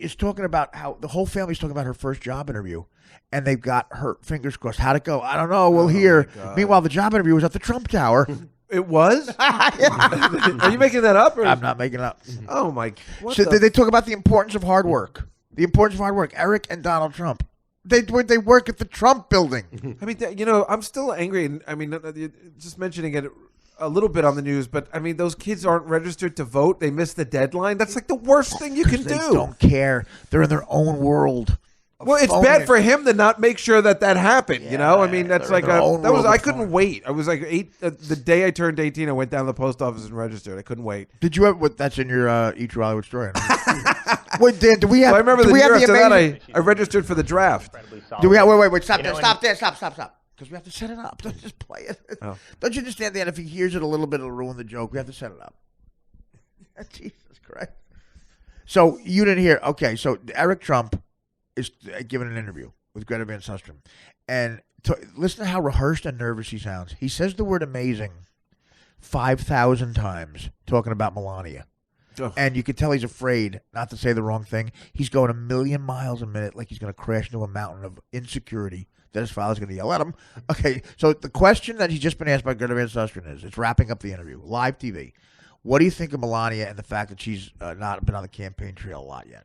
is talking about how the whole family's talking about her first job interview, and they've got her fingers crossed. How'd it go? I don't know. We'll hear. Meanwhile, the job interview was at the Trump Tower. It was? Are you making that up? Or I'm not making it up. Oh, my. What So the- they talk about the importance of hard work. The importance of hard work. Eric and Donald Trump. They work at the Trump building. I mean, I'm still angry. And I mean, just mentioning it a little bit on the news, but I mean, those kids aren't registered to vote. They missed the deadline. That's like the worst thing you can They do. don't care. They're in their own world. Well, it's Phone bad it. for him to not make sure that happened. You know, I mean, that's they're like in their own that was. world I of couldn't phone. wait. I was like the day I turned 18. I went down to the post office and registered. I couldn't wait. Did you ever? That's in your Each Your Hollywood story. Wait, Dan, do we have? Well, I remember do the we year have after that. amazing- I registered for the draft. Do we have? Wait. Stop You there. know, Stop there. Stop. Because we have to set it up. Don't just play it. Oh. Don't you understand, Dan? If he hears it a little bit, it'll ruin the joke. We have to set it up. Jesus Christ. So you didn't hear? Okay. So Eric Trump is giving an interview with Greta Van Susteren, and listen to how rehearsed and nervous he sounds. He says the word "amazing" 5,000 times, talking about Melania. Ugh. And you can tell he's afraid not to say the wrong thing. He's going 1,000,000 miles a minute like he's going to crash into a mountain of insecurity that his father's going to yell at him. Okay, so the question that he's just been asked by Greta Van Susteren is, it's wrapping up the interview, live TV. What do you think of Melania and the fact that she's not been on the campaign trail a lot yet?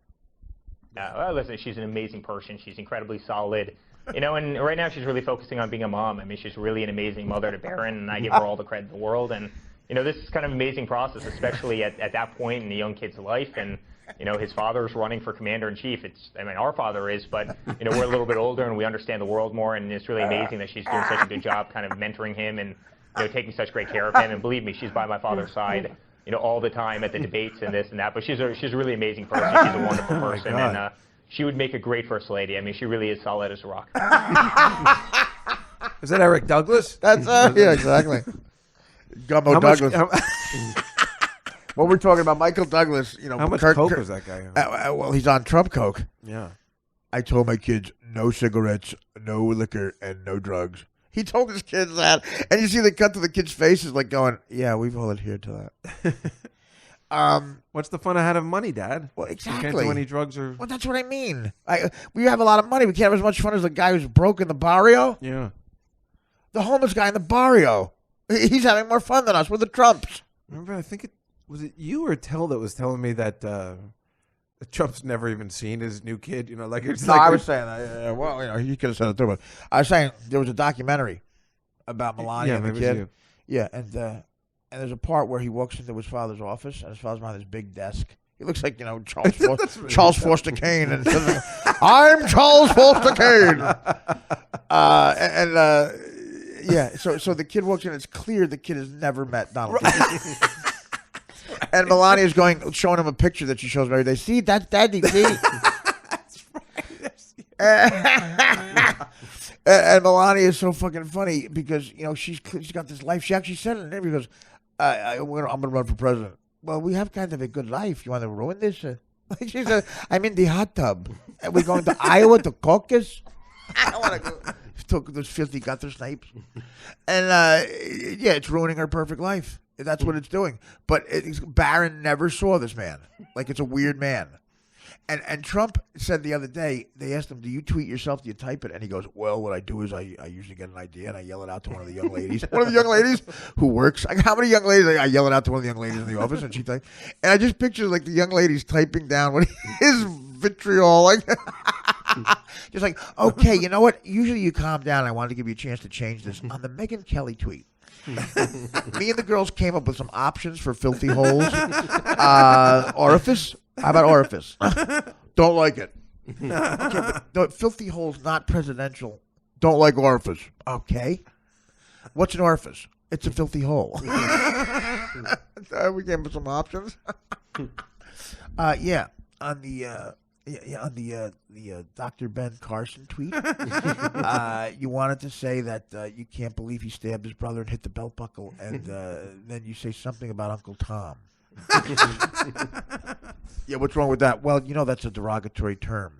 Well, listen, she's an amazing person. She's incredibly solid. You know, and right now she's really focusing on being a mom. I mean, she's really an amazing mother to Barron, and I give her all the credit in the world. And you know, this is kind of an amazing process, especially at that point in the young kid's life. And, you know, his father's running for commander-in-chief. I mean, our father is, but, you know, we're a little bit older and we understand the world more. And it's really amazing that she's doing such a good job kind of mentoring him and, you know, taking such great care of him. And believe me, she's by my father's side, you know, all the time at the debates and this and that. But she's a really amazing person. She's a wonderful person. And she would make a great first lady. I mean, she really is solid as a rock. Is that Eric Douglas? That's yeah, exactly. Gumbo How much- Douglas. What we're talking about, Michael Douglas. You know, How much coke was that guy on? well, he's on Trump coke. Yeah. I told my kids no cigarettes, no liquor, and no drugs. He told his kids that, and you see the cut to the kids' faces, like going, "Yeah, we've all adhered to that." What's the fun of having money, Dad? Well, You exactly. can't do any drugs or. Well, that's what I mean. We have a lot of money. We can't have as much fun as the guy who's broke in the barrio. Yeah. The homeless guy in the barrio. He's having more fun than us. We're the Trumps. Remember, I think was it you or Tell that was telling me that Trump's never even seen his new kid. You know, like it's No, like I was saying that. Yeah, well, you know, he could have said it too, but I was saying there was a documentary about Melania and the maybe it was kid. you. Yeah, and there's a part where he walks into his father's office, and his father's behind this big desk. He looks like, Charles Foster Kane. And says, I'm Charles Foster Kane. Yeah, so the kid walks in. It's clear the kid has never met Donald Trump. And Melania's showing him a picture that she shows him every day. See, that's Daddy. See? That's right. And Melania is so fucking funny because she's got this life. She actually said in an interview, goes, "I'm gonna run for president." Well, we have kind of a good life. You want to ruin this? She said, "I'm in the hot tub. And we're going to Iowa to caucus." I don't want to go. Took those filthy gutter snipes, and it's ruining her perfect life. That's what it's doing. But Barron never saw this man. Like, it's a weird man. And Trump said the other day, they asked him, do you tweet yourself? Do you type it? And he goes, well, what I do is I usually get an idea and I yell it out to one of the young ladies. One of the young ladies who works. How many young ladies? I yell it out to one of the young ladies in the office and she types. And I just picture like the young ladies typing down what his vitriol. Like, just like, okay, you know what? Usually you calm down. I wanted to give you a chance to change this. On the Megyn Kelly tweet, me and the girls came up with some options for filthy holes. Orifice. How about orifice? Don't like it. Okay, but filthy holes, not presidential. Don't like orifice. Okay. What's an orifice? It's a filthy hole. We came up with some options. On the Dr. Ben Carson tweet, you wanted to say that you can't believe he stabbed his brother and hit the belt buckle, and then you say something about Uncle Tom. Yeah, what's wrong with that? Well, that's a derogatory term.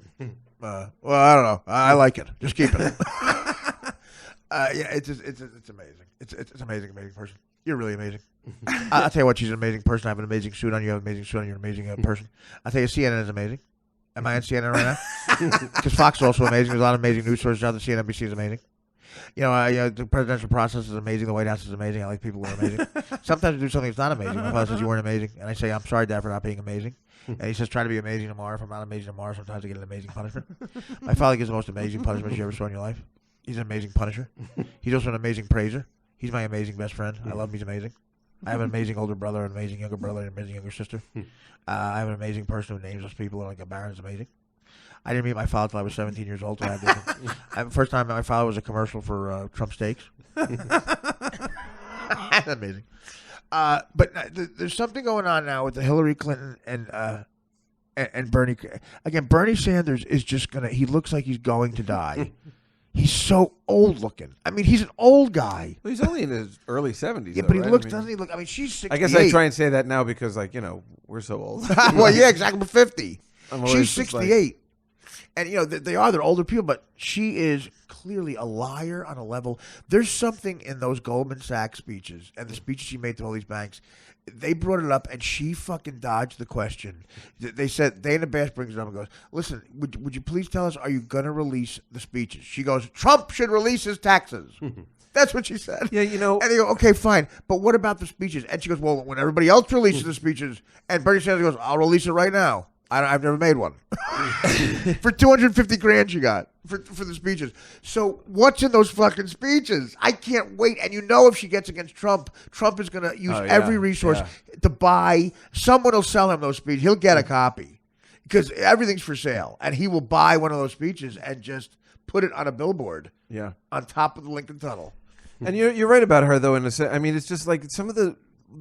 Well, I don't know. I like it. Just keep it. It's amazing. It's amazing person. You're really amazing. I'll tell you what, she's an amazing person. I have an amazing suit on. You have an amazing suit on. You're an amazing person. I'll tell you, CNN is amazing. Am I on CNN right now? Because Fox is also amazing. There's a lot of amazing news sources out there. CNBC is amazing. The presidential process is amazing. The White House is amazing. I like people who are amazing. Sometimes we do something that's not amazing. My father says you weren't amazing. And I say, I'm sorry, Dad, for not being amazing. And he says, try to be amazing tomorrow. If I'm not amazing tomorrow, sometimes I get an amazing punishment. My father gives the most amazing punishments you ever saw in your life. He's an amazing punisher. He's also an amazing praiser. He's my amazing best friend. I love him. He's amazing. I have an amazing older brother, an amazing younger brother, and an amazing younger sister. I have an amazing person who names those people. Like Barron's amazing. I didn't meet my father until I was 17 years old. So first time I met my father was a commercial for Trump Steaks. Amazing. But there's something going on now with the Hillary Clinton and Bernie. Again, Bernie Sanders is just he looks like he's going to die. He's so old looking. I mean, he's an old guy. Well, he's only in his early 70s. Yeah, though, but he right? looks, doesn't he look? I mean, she's 68. I guess I try and say that now because, we're so old. Well, yeah, exactly. We're 50. She's 68. And, they're older people, but she is clearly a liar on a level. There's something in those Goldman Sachs speeches and the speeches she made to all these banks. They brought it up, and she fucking dodged the question. They said, Dana Bash brings it up and goes, listen, would you please tell us, are you going to release the speeches? She goes, Trump should release his taxes. That's what she said. Yeah, And they go, okay, fine. But what about the speeches? And she goes, well, when everybody else releases the speeches, and Bernie Sanders goes, I'll release it right now. I've never made one. For $250,000 she got for the speeches. So what's in those fucking speeches? I can't wait. And if she gets against Trump, Trump is going to use every resource to buy. Someone will sell him those speeches. He'll get a copy because everything's for sale. And he will buy one of those speeches and just put it on a billboard on top of the Lincoln Tunnel. And you're right about her, though. I mean, it's just like some of the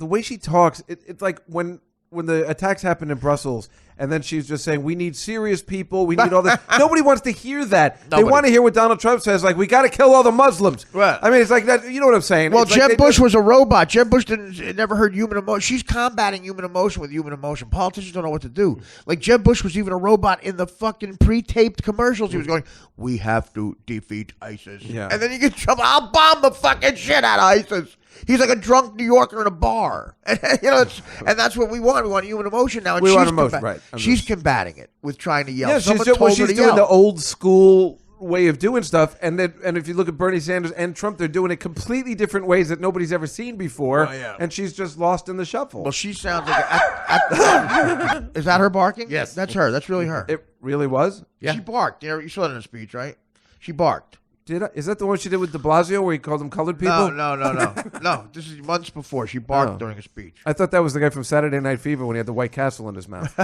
way she talks. It's like when the attacks happened in Brussels, and then she's just saying, we need serious people. We need all this. Nobody wants to hear that. Nobody. They want to hear what Donald Trump says, like, we got to kill all the Muslims. Right. I mean, it's like that. You know what I'm saying? Well, it's Jeb like Bush was a robot. Jeb Bush never heard human emotion. She's combating human emotion with human emotion. Politicians don't know what to do. Like, Jeb Bush was even a robot in the fucking pre-taped commercials. He was going, we have to defeat ISIS. Yeah. And then you get Trump, I'll bomb the fucking shit out of ISIS. He's like a drunk New Yorker in a bar. And that's what we want. We want human emotion now. And we want emotion, right. She's combating it with trying to yell. Yeah, she's doing the old school way of doing stuff. And if you look at Bernie Sanders and Trump, they're doing it completely different ways that nobody's ever seen before. Oh, yeah. And she's just lost in the shuffle. Well, she sounds like is that her barking? Yes. That's her. That's really her. It really was? Yeah. She barked. You saw that in the speech, right? She barked. Is that the one she did with De Blasio where he called them colored people? No. This is months before. She barked during a speech. I thought that was the guy from Saturday Night Fever when he had the White Castle in his mouth.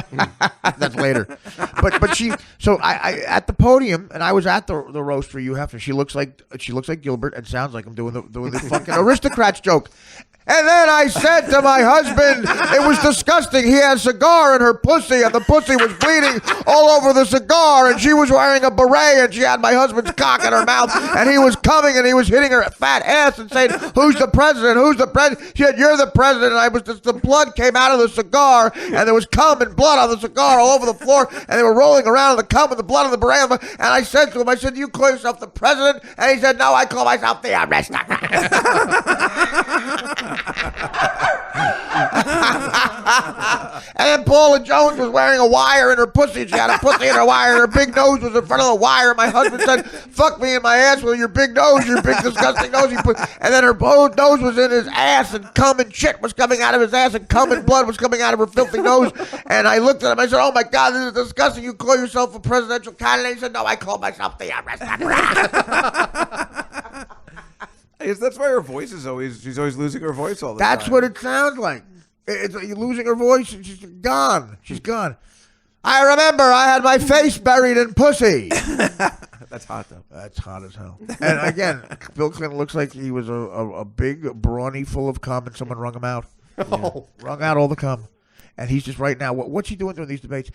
That's later. But she. So I at the podium, and I was at the roast for you after. She looks like Gilbert and sounds like I'm doing the fucking aristocrats joke. And then I said to my husband, it was disgusting. He had a cigar in her pussy, and the pussy was bleeding all over the cigar, and she was wearing a beret, and she had my husband's cock in her mouth, and he was coming, and he was hitting her fat ass and saying, "Who's the president? Who's the president?" She said, "You're the president." And I was just, the blood came out of the cigar, and there was cum and blood on the cigar all over the floor, and they were rolling around in the cum and the blood on the beret. And I said to him, I said, "Do you call yourself the president?" And he said, "No, I call myself the aristocrat." And then Paula Jones was wearing a wire in her pussy. She had a pussy in her wire, and her big nose was in front of the wire. My husband said, "Fuck me in my ass with your big nose, your big disgusting nose." And then her nose was in his ass, and cum and shit was coming out of his ass, and cum and blood was coming out of her filthy nose. And I looked at him. I said, "Oh my God, this is disgusting. You call yourself a presidential candidate?" He said, "No, I call myself the aristocrat." I guess that's why her voice is she's always losing her voice all the time. That's what it sounds like. You're losing her voice, and she's gone. She's gone. I remember I had my face buried in pussy. That's hot, though. That's hot as hell. And again, Bill Clinton looks like he was a big brawny full of cum, and someone wrung him out. Wrung out all the cum. And he's just right now. What's he doing during these debates?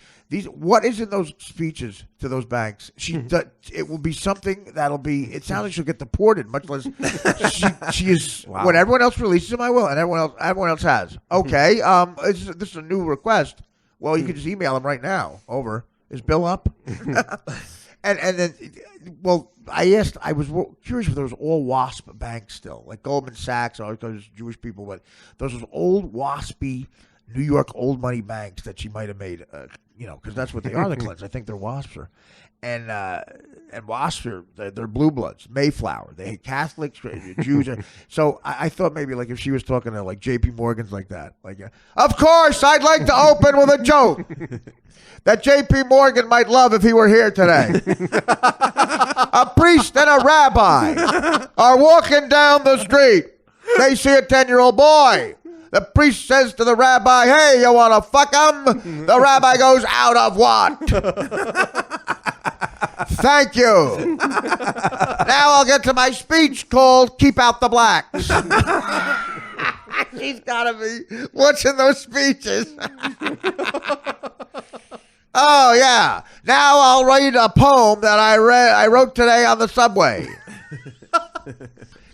What is in those speeches to those banks? It will be something that'll be. It sounds like she'll get deported. Much less she is. Wow. When everyone else releases him, I will, and everyone else has. Okay. This is a new request. Well, you can just email him right now. Over. Is Bill up? and then, well, I was curious if there was all WASP banks still, like Goldman Sachs, or those Jewish people, but those old WASPy New York old money banks that she might have made, because that's what they are, the Clintons. I think they're WASPs. And WASPs they're blue bloods, Mayflower. They hate Catholics, Jews. So I thought maybe like if she was talking to like J.P. Morgan's like that, of course I'd like to open with a joke that J.P. Morgan might love if he were here today. A priest and a rabbi are walking down the street. They see a 10-year-old boy. The priest says to the rabbi, "Hey, you want to fuck him?" The rabbi goes, "Out of what?" Thank you. Now I'll get to my speech called "Keep Out the Blacks." She's got to be watching those speeches. Oh, yeah. Now I'll read a poem that I wrote today on the subway.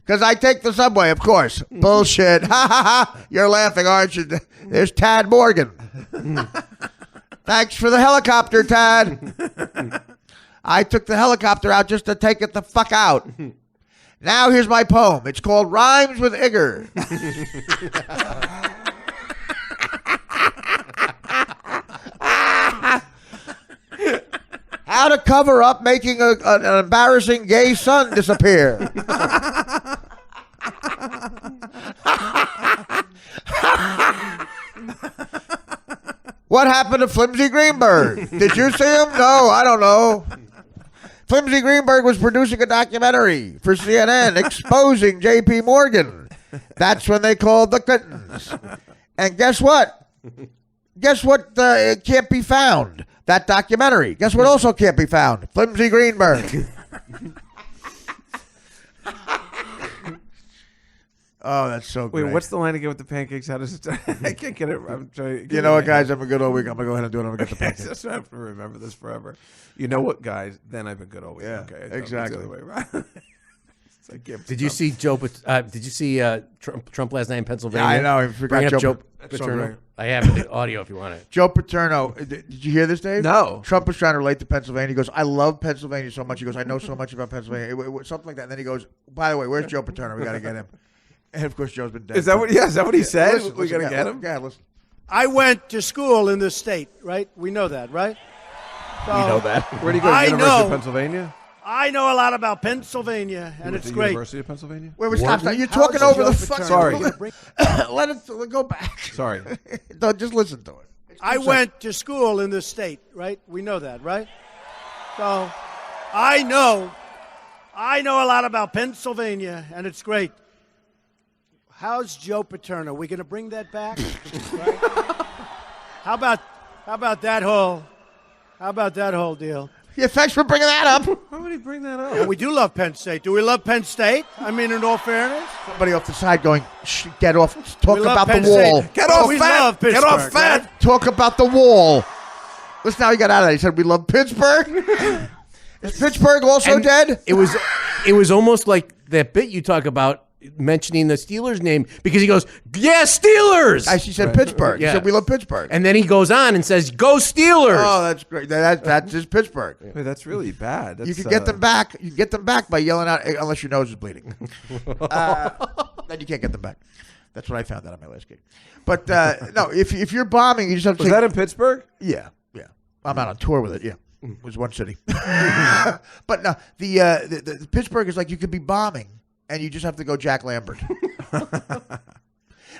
Because I take the subway, of course. Bullshit. Ha ha ha. You're laughing, aren't you? There's Tad Morgan. Thanks for the helicopter, Tad. I took the helicopter out just to take it the fuck out. Now here's my poem. It's called Rhymes with Igor. How to cover up making an embarrassing gay son disappear. What happened to Flimsy Greenberg? Did you see him? No, I don't know. Flimsy Greenberg was producing a documentary for CNN exposing J.P. Morgan. That's when they called the Clintons. And guess what? It can't be found. That documentary. Guess what also can't be found? Flimsy Greenberg. Oh, that's so great. Wait, what's the line again with the pancakes? How does it start? I can't get it. I'm trying. You know what, guys? I've been good all week. I'm going to go ahead and do it. I'm going to get the pancakes. That's why I have to remember this forever. You know what, guys? Then I've been good all week. Yeah, okay, exactly. It's the other way around. Did you see Did you see Trump last night in Pennsylvania? Yeah, I know. I forgot Bringing up Joe so Paterno. great. I have the audio if you want it. Joe Paterno. Did you hear this, Dave? No. Trump was trying to relate to Pennsylvania. He goes, "I love Pennsylvania so much." He goes, "I know so much about Pennsylvania." Something like that. And then he goes, "By the way, where's Joe Paterno? We got to get him." And of course, Joe's been dead. Is that what? Yeah, is that what he said? Listen, We got to get him. Yeah, listen. I went to school in this state, right? We know that, right? So, We know that. Where do you go? I University of know. Pennsylvania. I know a lot about Pennsylvania, and it's great. University of Pennsylvania. Wait, stop. You're talking over the fuck. Sorry. Let it go back. Sorry. Don't just listen to it. I went to school in this state, right? We know that, right? So I know I know a lot about Pennsylvania, and it's great. How's Joe Paterno? We going to bring that back? Right? How about that whole deal? Yeah, thanks for bringing that up. Why would he bring that up? And we do love Penn State. Do we love Penn State? I mean, in all fairness. Somebody off the side going, Shh, get off. Talk We love about Penn the wall. State. Get off, We fat. love Get off, Pittsburgh, fat. right? Talk about the wall. Listen how he got out of that. He said, we love Pittsburgh. Is Pittsburgh also And dead? It was almost like that bit you talk about mentioning the Steelers name because he goes, "Yeah, Steelers." She said Pittsburgh. Yeah. He said, we love Pittsburgh. And then he goes on and says, "Go Steelers." Oh, that's great. That's just Pittsburgh. Wait, that's really bad. You can get them back. You can get them back by yelling out, unless your nose is bleeding. Then you can't get them back. That's what I found out on my last gig. But no, if you're bombing, you just have to Was that in Pittsburgh? Yeah. I'm out on tour with it. Yeah. It was one city. But no, the Pittsburgh is like you could be bombing and you just have to go Jack Lambert.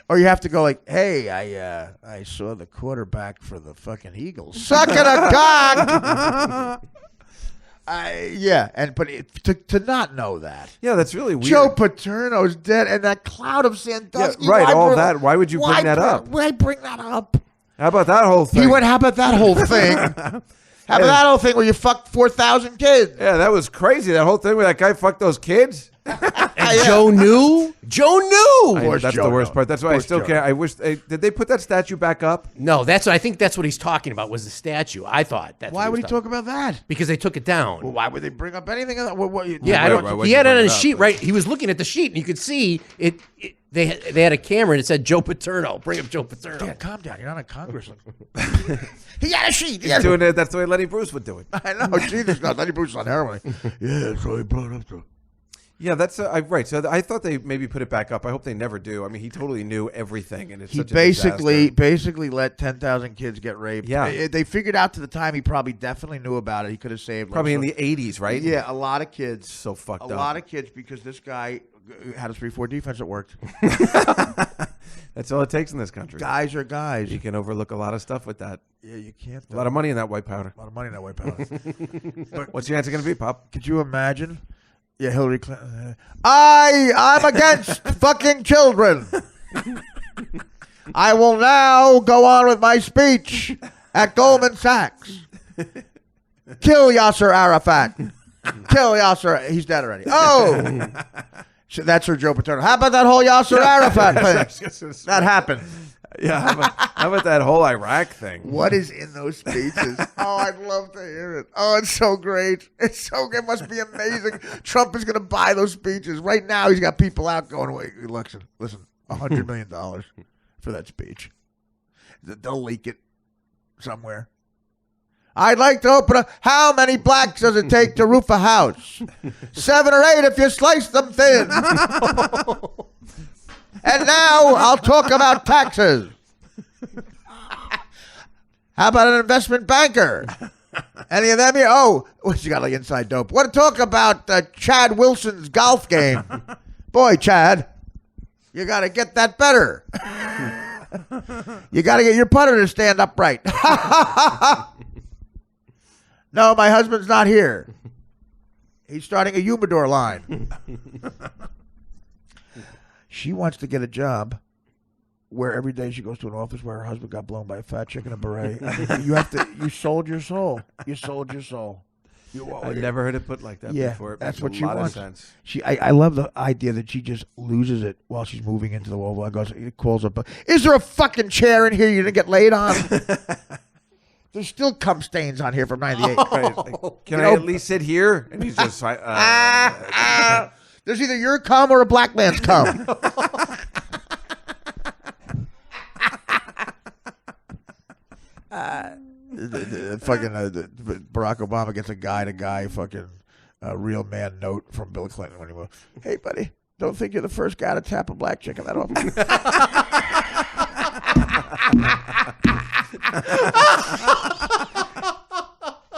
Or you have to go like, hey, I saw the quarterback for the fucking Eagles. Suck it a cock! But to not know that. Yeah, that's really weird. Joe Paterno's dead, and that cloud of Sandusky. Yeah, right, all that. Why would you bring that up? Why bring that up? How about that whole thing? He went, how about that whole thing? How about that whole thing where you fucked 4,000 kids? Yeah, that was crazy. That whole thing where that guy fucked those kids. And Joe knew. Joe knew. That's the worst part. That's why I still can't. I wish. Did they put that statue back up? No, I think that's what he's talking about was the statue. I thought that's. Why what would he was talking talk about that? Because they took it down. Well, why would they bring up anything of that? Yeah, I don't. He had it on his sheet, right? He was looking at the sheet, and you could see it. They had a camera, and it said Joe Paterno. Bring up Joe Paterno. Yeah, calm down. You're not a congressman. He had a sheet. He's doing it. That's the way Lenny Bruce would do it. I know. Jesus, God, Lenny Bruce is on heroin. Yeah, so he brought up the. Yeah, that's right. So I thought they maybe put it back up. I hope they never do. I mean, he totally knew everything, and it's He such a disaster. basically let 10,000 kids get raped. Yeah. They figured out to the time he probably definitely knew about it. He could have saved Probably in the 80s, right? Yeah, a lot of kids. So fucked up. A lot of kids because this guy had a 3-4 defense that worked. That's all it takes in this country. Guys are guys. You can overlook a lot of stuff with that. Yeah, you can't. A lot of money in that white powder. A lot of money in that white powder. What's your answer going to be, Pop? Could you imagine? Yeah, Hillary Clinton. I'm against fucking children. I will now go on with my speech at Goldman Sachs. Kill Yasser Arafat. Kill Yasser. He's dead already. Oh. So that's her Joe Paterno. How about that whole Yasser Arafat thing? That happened. Yeah, how about that whole Iraq thing? What is in those speeches? Oh, I'd love to hear it. Oh, it's so great. It's so good. It must be amazing. Trump is going to buy those speeches. Right now, he's got people out going, wait, listen, $100 million for that speech. They'll leak it somewhere. I'd like to open a... How many blacks does it take to roof a house? 7 or 8 if you slice them thin. And now I'll talk about taxes. How about an investment banker? Any of them here? Oh, what you got like inside dope? Want to talk about Chad Wilson's golf game? Boy, Chad, you got to get that better. You got to get your putter to stand upright. No, my husband's not here. He's starting a humidor line. She wants to get a job where every day she goes to an office where her husband got blown by a fat chick in a beret. You sold your soul. You sold your soul. I've never heard it put like that before. It That's makes what a she lot wants. of sense. I love the idea that she just loses it while she's moving into the Oval. It calls up. Is there a fucking chair in here you didn't get laid on? There's still cum stains on here from '98. Can I at least sit here? And he's just like, there's either your cum or a black man's cum. Barack Obama gets a guy-to-guy fucking real man note from Bill Clinton when he went, hey, buddy, don't think you're the first guy to tap a black chick in that office.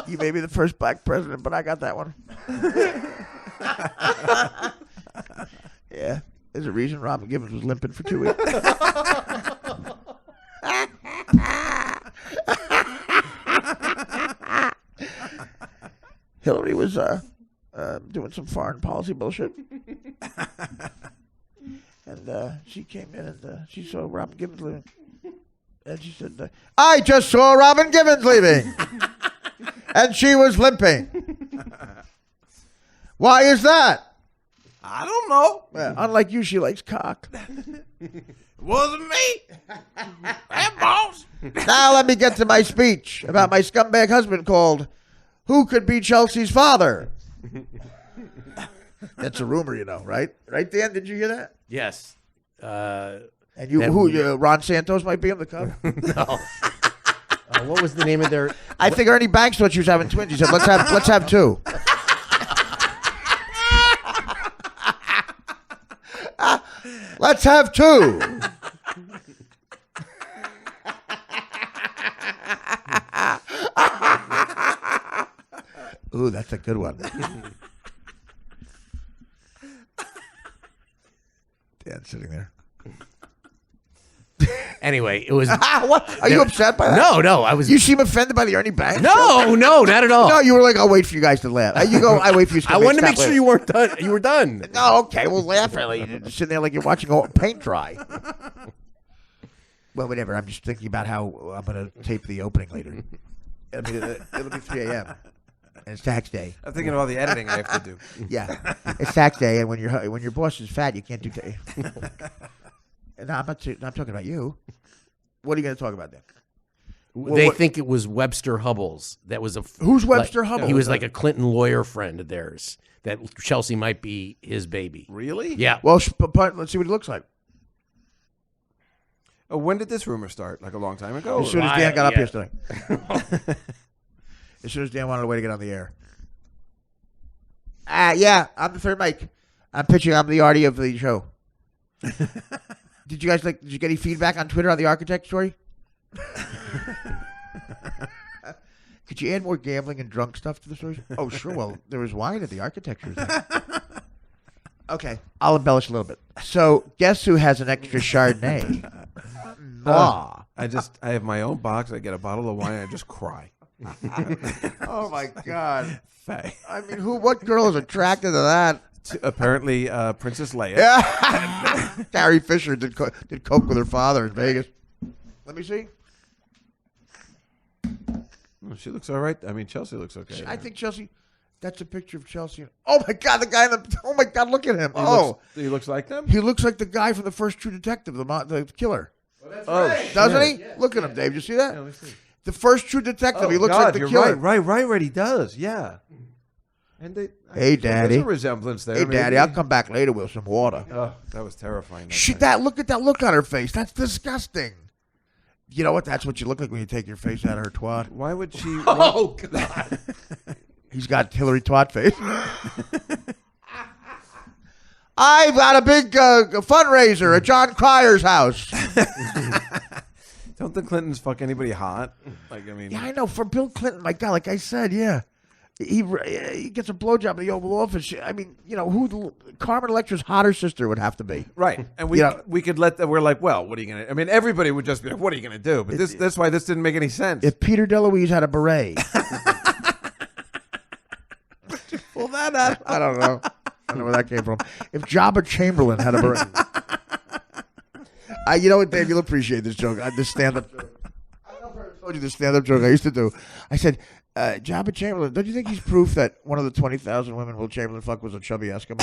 You may be the first black president, but I got that one. Yeah, there's a reason Robin Gibbons was limping for 2 weeks. Hillary was doing doing some foreign policy bullshit. And she came in and she saw Robin Givens leaving. And she said, I just saw Robin Givens leaving. And she was limping. Why is that? I don't know. Yeah, unlike you, she likes cock. Wasn't me. That boss. Now let me get to my speech about my scumbag husband called Who Could Be Chelsea's Father? That's a rumor, you know, right? Right, Dan? Did you hear that? Yes. And you, Ron Santos might be on the cover? No. What was the name of their? I think Ernie Banks thought she was having twins. He said, let's have two. Let's have two. Ooh, that's a good one. Dan's sitting there. Anyway, it was. What? Are you upset by that? No, I was. You seem offended by the Ernie Banks? No, not at all. No, you were like, I'll wait for you guys to laugh. You go, I wait for you. I wanted to make sure you weren't done. You were done. No, okay, we'll laugh at it. You're sitting there like you're watching paint dry. Well, whatever. I'm just thinking about how I'm going to tape the opening later. It'll be 3 a.m. And it's tax day. I'm thinking of all the editing I have to do. Yeah, it's tax day, and when your boss is fat, you can't do. No, I'm talking about you. What are you going to talk about then? They think it was Webster Hubbles. That was Who's Webster Hubbles? He was like a Clinton lawyer friend of theirs. That Chelsea might be his baby. Really? Yeah. Well, let's see what he looks like. Oh, when did this rumor start? Like a long time ago? As soon as Dan got up yesterday. As soon as Dan wanted a way to get on the air. Yeah, I'm the third mic. I'm the Artie of the show. Did you get any feedback on Twitter on the architect story? Could you add more gambling and drunk stuff to the story? Oh, sure. Well, there was wine at the architecture. Okay, I'll embellish a little bit. So, guess who has an extra Chardonnay? I have my own box. I get a bottle of wine and I just cry. Oh my God! Faye. I mean, what girl is attracted to that? Apparently, Princess Leia. Yeah. Carrie Fisher did coke with her father in Vegas. Let me see. Oh, she looks all right. I mean, Chelsea looks okay. I think Chelsea. That's a picture of Chelsea. Oh my God, the guy. Oh my God, look at him. He looks like them. He looks like the guy from the first True Detective, the killer. Well, right. Doesn't he? Yeah. Look at him, Dave. You see that? Yeah, let me see. The first True Detective. He looks like the killer. Right. He does. Yeah. And hey, Daddy. There's a resemblance there. Hey, Daddy. I'll come back later with some water. Oh, that was terrifying. Look at that look on her face. That's disgusting. You know what? That's what you look like when you take your face out of her twat. Why would she? Oh God. He's got Hillary twat face. I've got a big fundraiser at John Cryer's house. Don't the Clintons fuck anybody hot? Like, I mean, yeah, I know. For Bill Clinton, my God, like I said, yeah, he gets a blowjob in the Oval Office. I mean, you know, who Carmen Electra's hotter sister would have to be, right? And we could let that. We're like, well, what are you gonna? I mean, everybody would just be like, what are you gonna do? But that's why this didn't make any sense. If Peter DeLuise had a beret, pull that out. I don't know. I don't know where that came from. If Jabba Chamberlain had a beret. You know what, Dave? You'll appreciate this joke. This stand-up joke. I don't know if I told you the stand-up joke I used to do. I said, Jabba Chamberlain, don't you think he's proof that one of the 20,000 women Will Chamberlain fucked was a chubby Eskimo?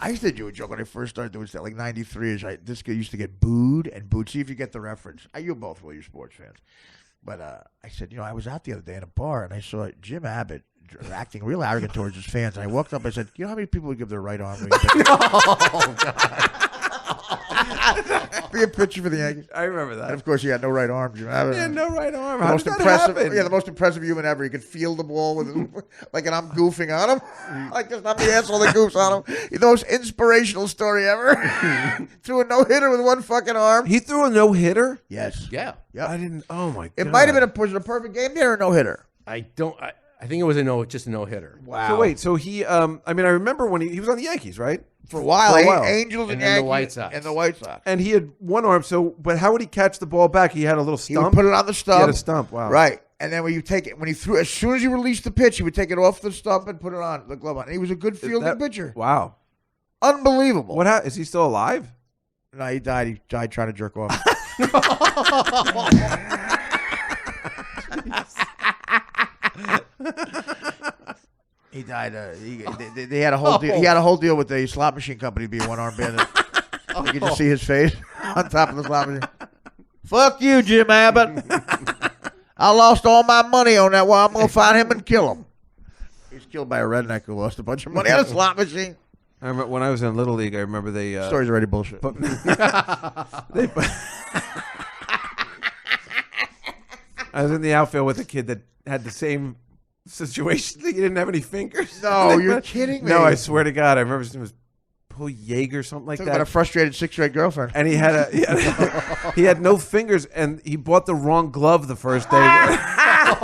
I used to do a joke when I first started doing stuff, like 93-ish. This guy used to get booed and booed. See if you get the reference. You both will, you're sports fans. But I said, I was out the other day in a bar, and I saw Jim Abbott acting real arrogant towards his fans. And I walked up, I said, you know how many people would give their right arm? Oh, God. Be a pitcher for the Yankees. I remember that. And, of course, he had no right arm, Jim Abbott. Yeah, no right arm. How did that happen? Yeah, the most impressive human ever. He could feel the ball with like, and I'm goofing on him. Like, just not the asshole that goofs on him. The most inspirational story ever. Threw a no-hitter with one fucking arm. He threw a no-hitter? Yes. Yeah. Yep. I didn't. Oh, my God. It might have been was it a perfect game there or no-hitter? I don't. I think it was just a no-hitter. Wow. So wait, so he, I mean, I remember when he was on the Yankees, right? For a while, For a while. Angels and And then the Yankees White Sox. and the White Sox. And he had one arm, but how would he catch the ball back? He had a little He would stump? put it on the stump. He had a stump, wow. Right. And then when you take it, when he threw, as soon as he released the pitch, he would take it off the stump and put it on the glove on. And he was a good fielding pitcher. Wow. Unbelievable. What is he still alive? No, he died. He died trying to jerk off. He died. They had a whole deal. He had a whole deal with the slot machine company to be a one-armed bandit. You could just see his face on top of the slot machine. Fuck you, Jim Abbott. I lost all my money on that. Well, I'm gonna find him and kill him. He was killed by a redneck who lost a bunch of money on a slot machine. I remember when I was in Little League. I remember they. Story's already bullshit. I was in the outfield with a kid that had the same situation. He didn't have any fingers. No, you're kidding me. No, I swear to God. I remember his name was Paul Yeager, something like Talk that. about a frustrated 6th-grade girlfriend. And he had no fingers, and he bought the wrong glove the first day.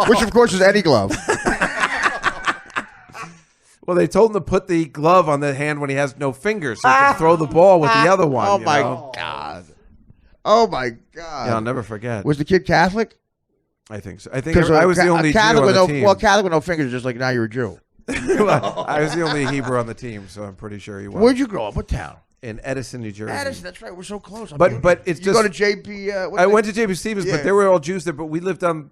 Which, of course, is any glove. Well, they told him to put the glove on the hand when he has no fingers, so he can throw the ball with the other one. Oh, you my know? God. Oh, my God. Yeah, I'll never forget. Was the kid Catholic? I think so. I think I was the only Jew on the team. Well, Catholic with no fingers is just like, now you're a Jew. I was the only Hebrew on the team, so I'm pretty sure he was. Where'd you grow up? What town? In Edison, New Jersey. Edison, that's right. We're so close. But it's you just. go to JP. I went to JP Stevens, Yeah. but they were all Jews there. But we lived on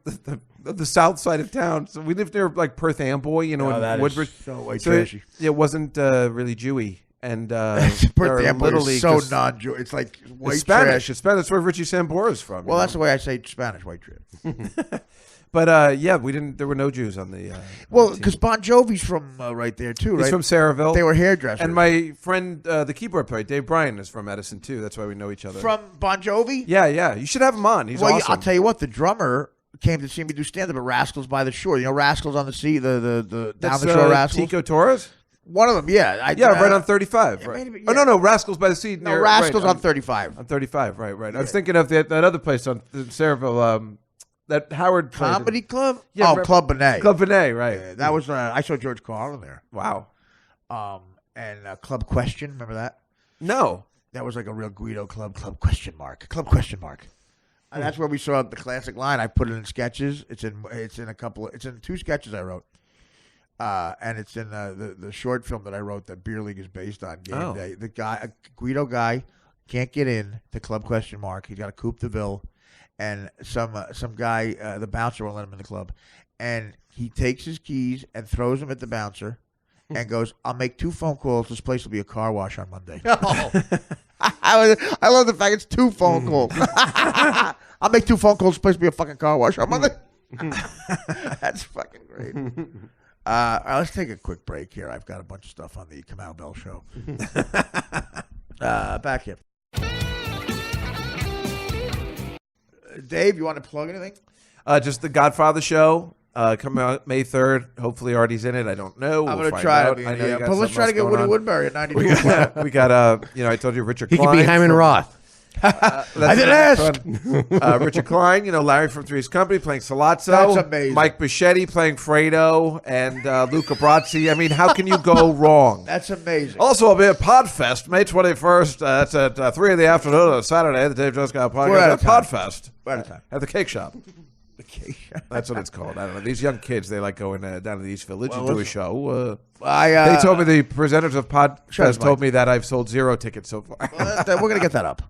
the south side of town, so we lived near like Perth Amboy, you know, in Woodbridge. So white trashy. It wasn't really Jewy, and Perth Amboy Little is League so just- non-Jew. It's like white It's Spanish. trash. It's Spanish. That's where Richie Sambora is from. Well, that's the way I say Spanish, white trash. But yeah, we didn't. There were no Jews on the. Well, on the team. because Bon Jovi's from right there too, right? He's from Saraville. They were hairdressers. And my friend, the keyboard player, Dave Bryan, is from Edison too. That's why we know each other. from Bon Jovi. Yeah, yeah. You should have him on. He's Well, awesome. I'll tell you what. The drummer came to see me do stand-up at Rascals by the Shore. You know, Rascals on the Sea, the down the shore Rascals. Tico Torres. One of them, yeah. Right on 35. yeah, Right. maybe, Oh yeah. no, Rascals by the Sea. No, near, Rascals right, on 35. On 35. Right. I was thinking of that other place on Saraville. That Howard played. Comedy Club? Yeah, Club Benet. Club Benet, right? Yeah, that was I saw George Carlin there. Wow. And Club Question, remember that? No. That was like a real Guido Club question mark. Club question mark. And that's where we saw the classic line. I put it in sketches. It's in it's in 2 sketches I wrote. And it's in the short film that I wrote that Beer League is based on. Game Day. The guy, a Guido guy, can't get in to Club question mark. He's got to Coupe de Ville. And some guy, the bouncer won't let him in the club. And he takes his keys and throws them at the bouncer and goes, I'll make 2 phone calls. This place will be a car wash on Monday. I love the fact it's 2 phone calls. I'll make 2 phone calls. This place will be a fucking car wash on Monday. That's fucking great. All right, let's take a quick break here. I've got a bunch of stuff on the Kamau Bell show. Back here. Dave, you want to plug anything? Just the Godfather show coming out May 3rd. Hopefully Artie's in it. I don't know. I'm We'll going to find try out. to be I in know you it. got But let's something try to else get going Woody on. Woodbury at 92. We got I told you Richard He Klein. could be Hyman Roth. I didn't ask. Richard Klein, Larry from Three's Company playing Salazzo. That's amazing. Mike Bichetti playing Fredo and Luca Brazzi. I mean, how can you go wrong? That's amazing. Also, I'll be at Podfest, May 21st. That's at 3 in the afternoon on Saturday. The Dave Jones Guy We're out podcast of at time. Podfest. Right at time. At the cake shop. That's what it's called. I don't know. These young kids, they like going down to the East Village and do a show. I They told me, the presenters of Shut his Podfest told mic. me that I've sold 0 tickets so far. We're going to get that up.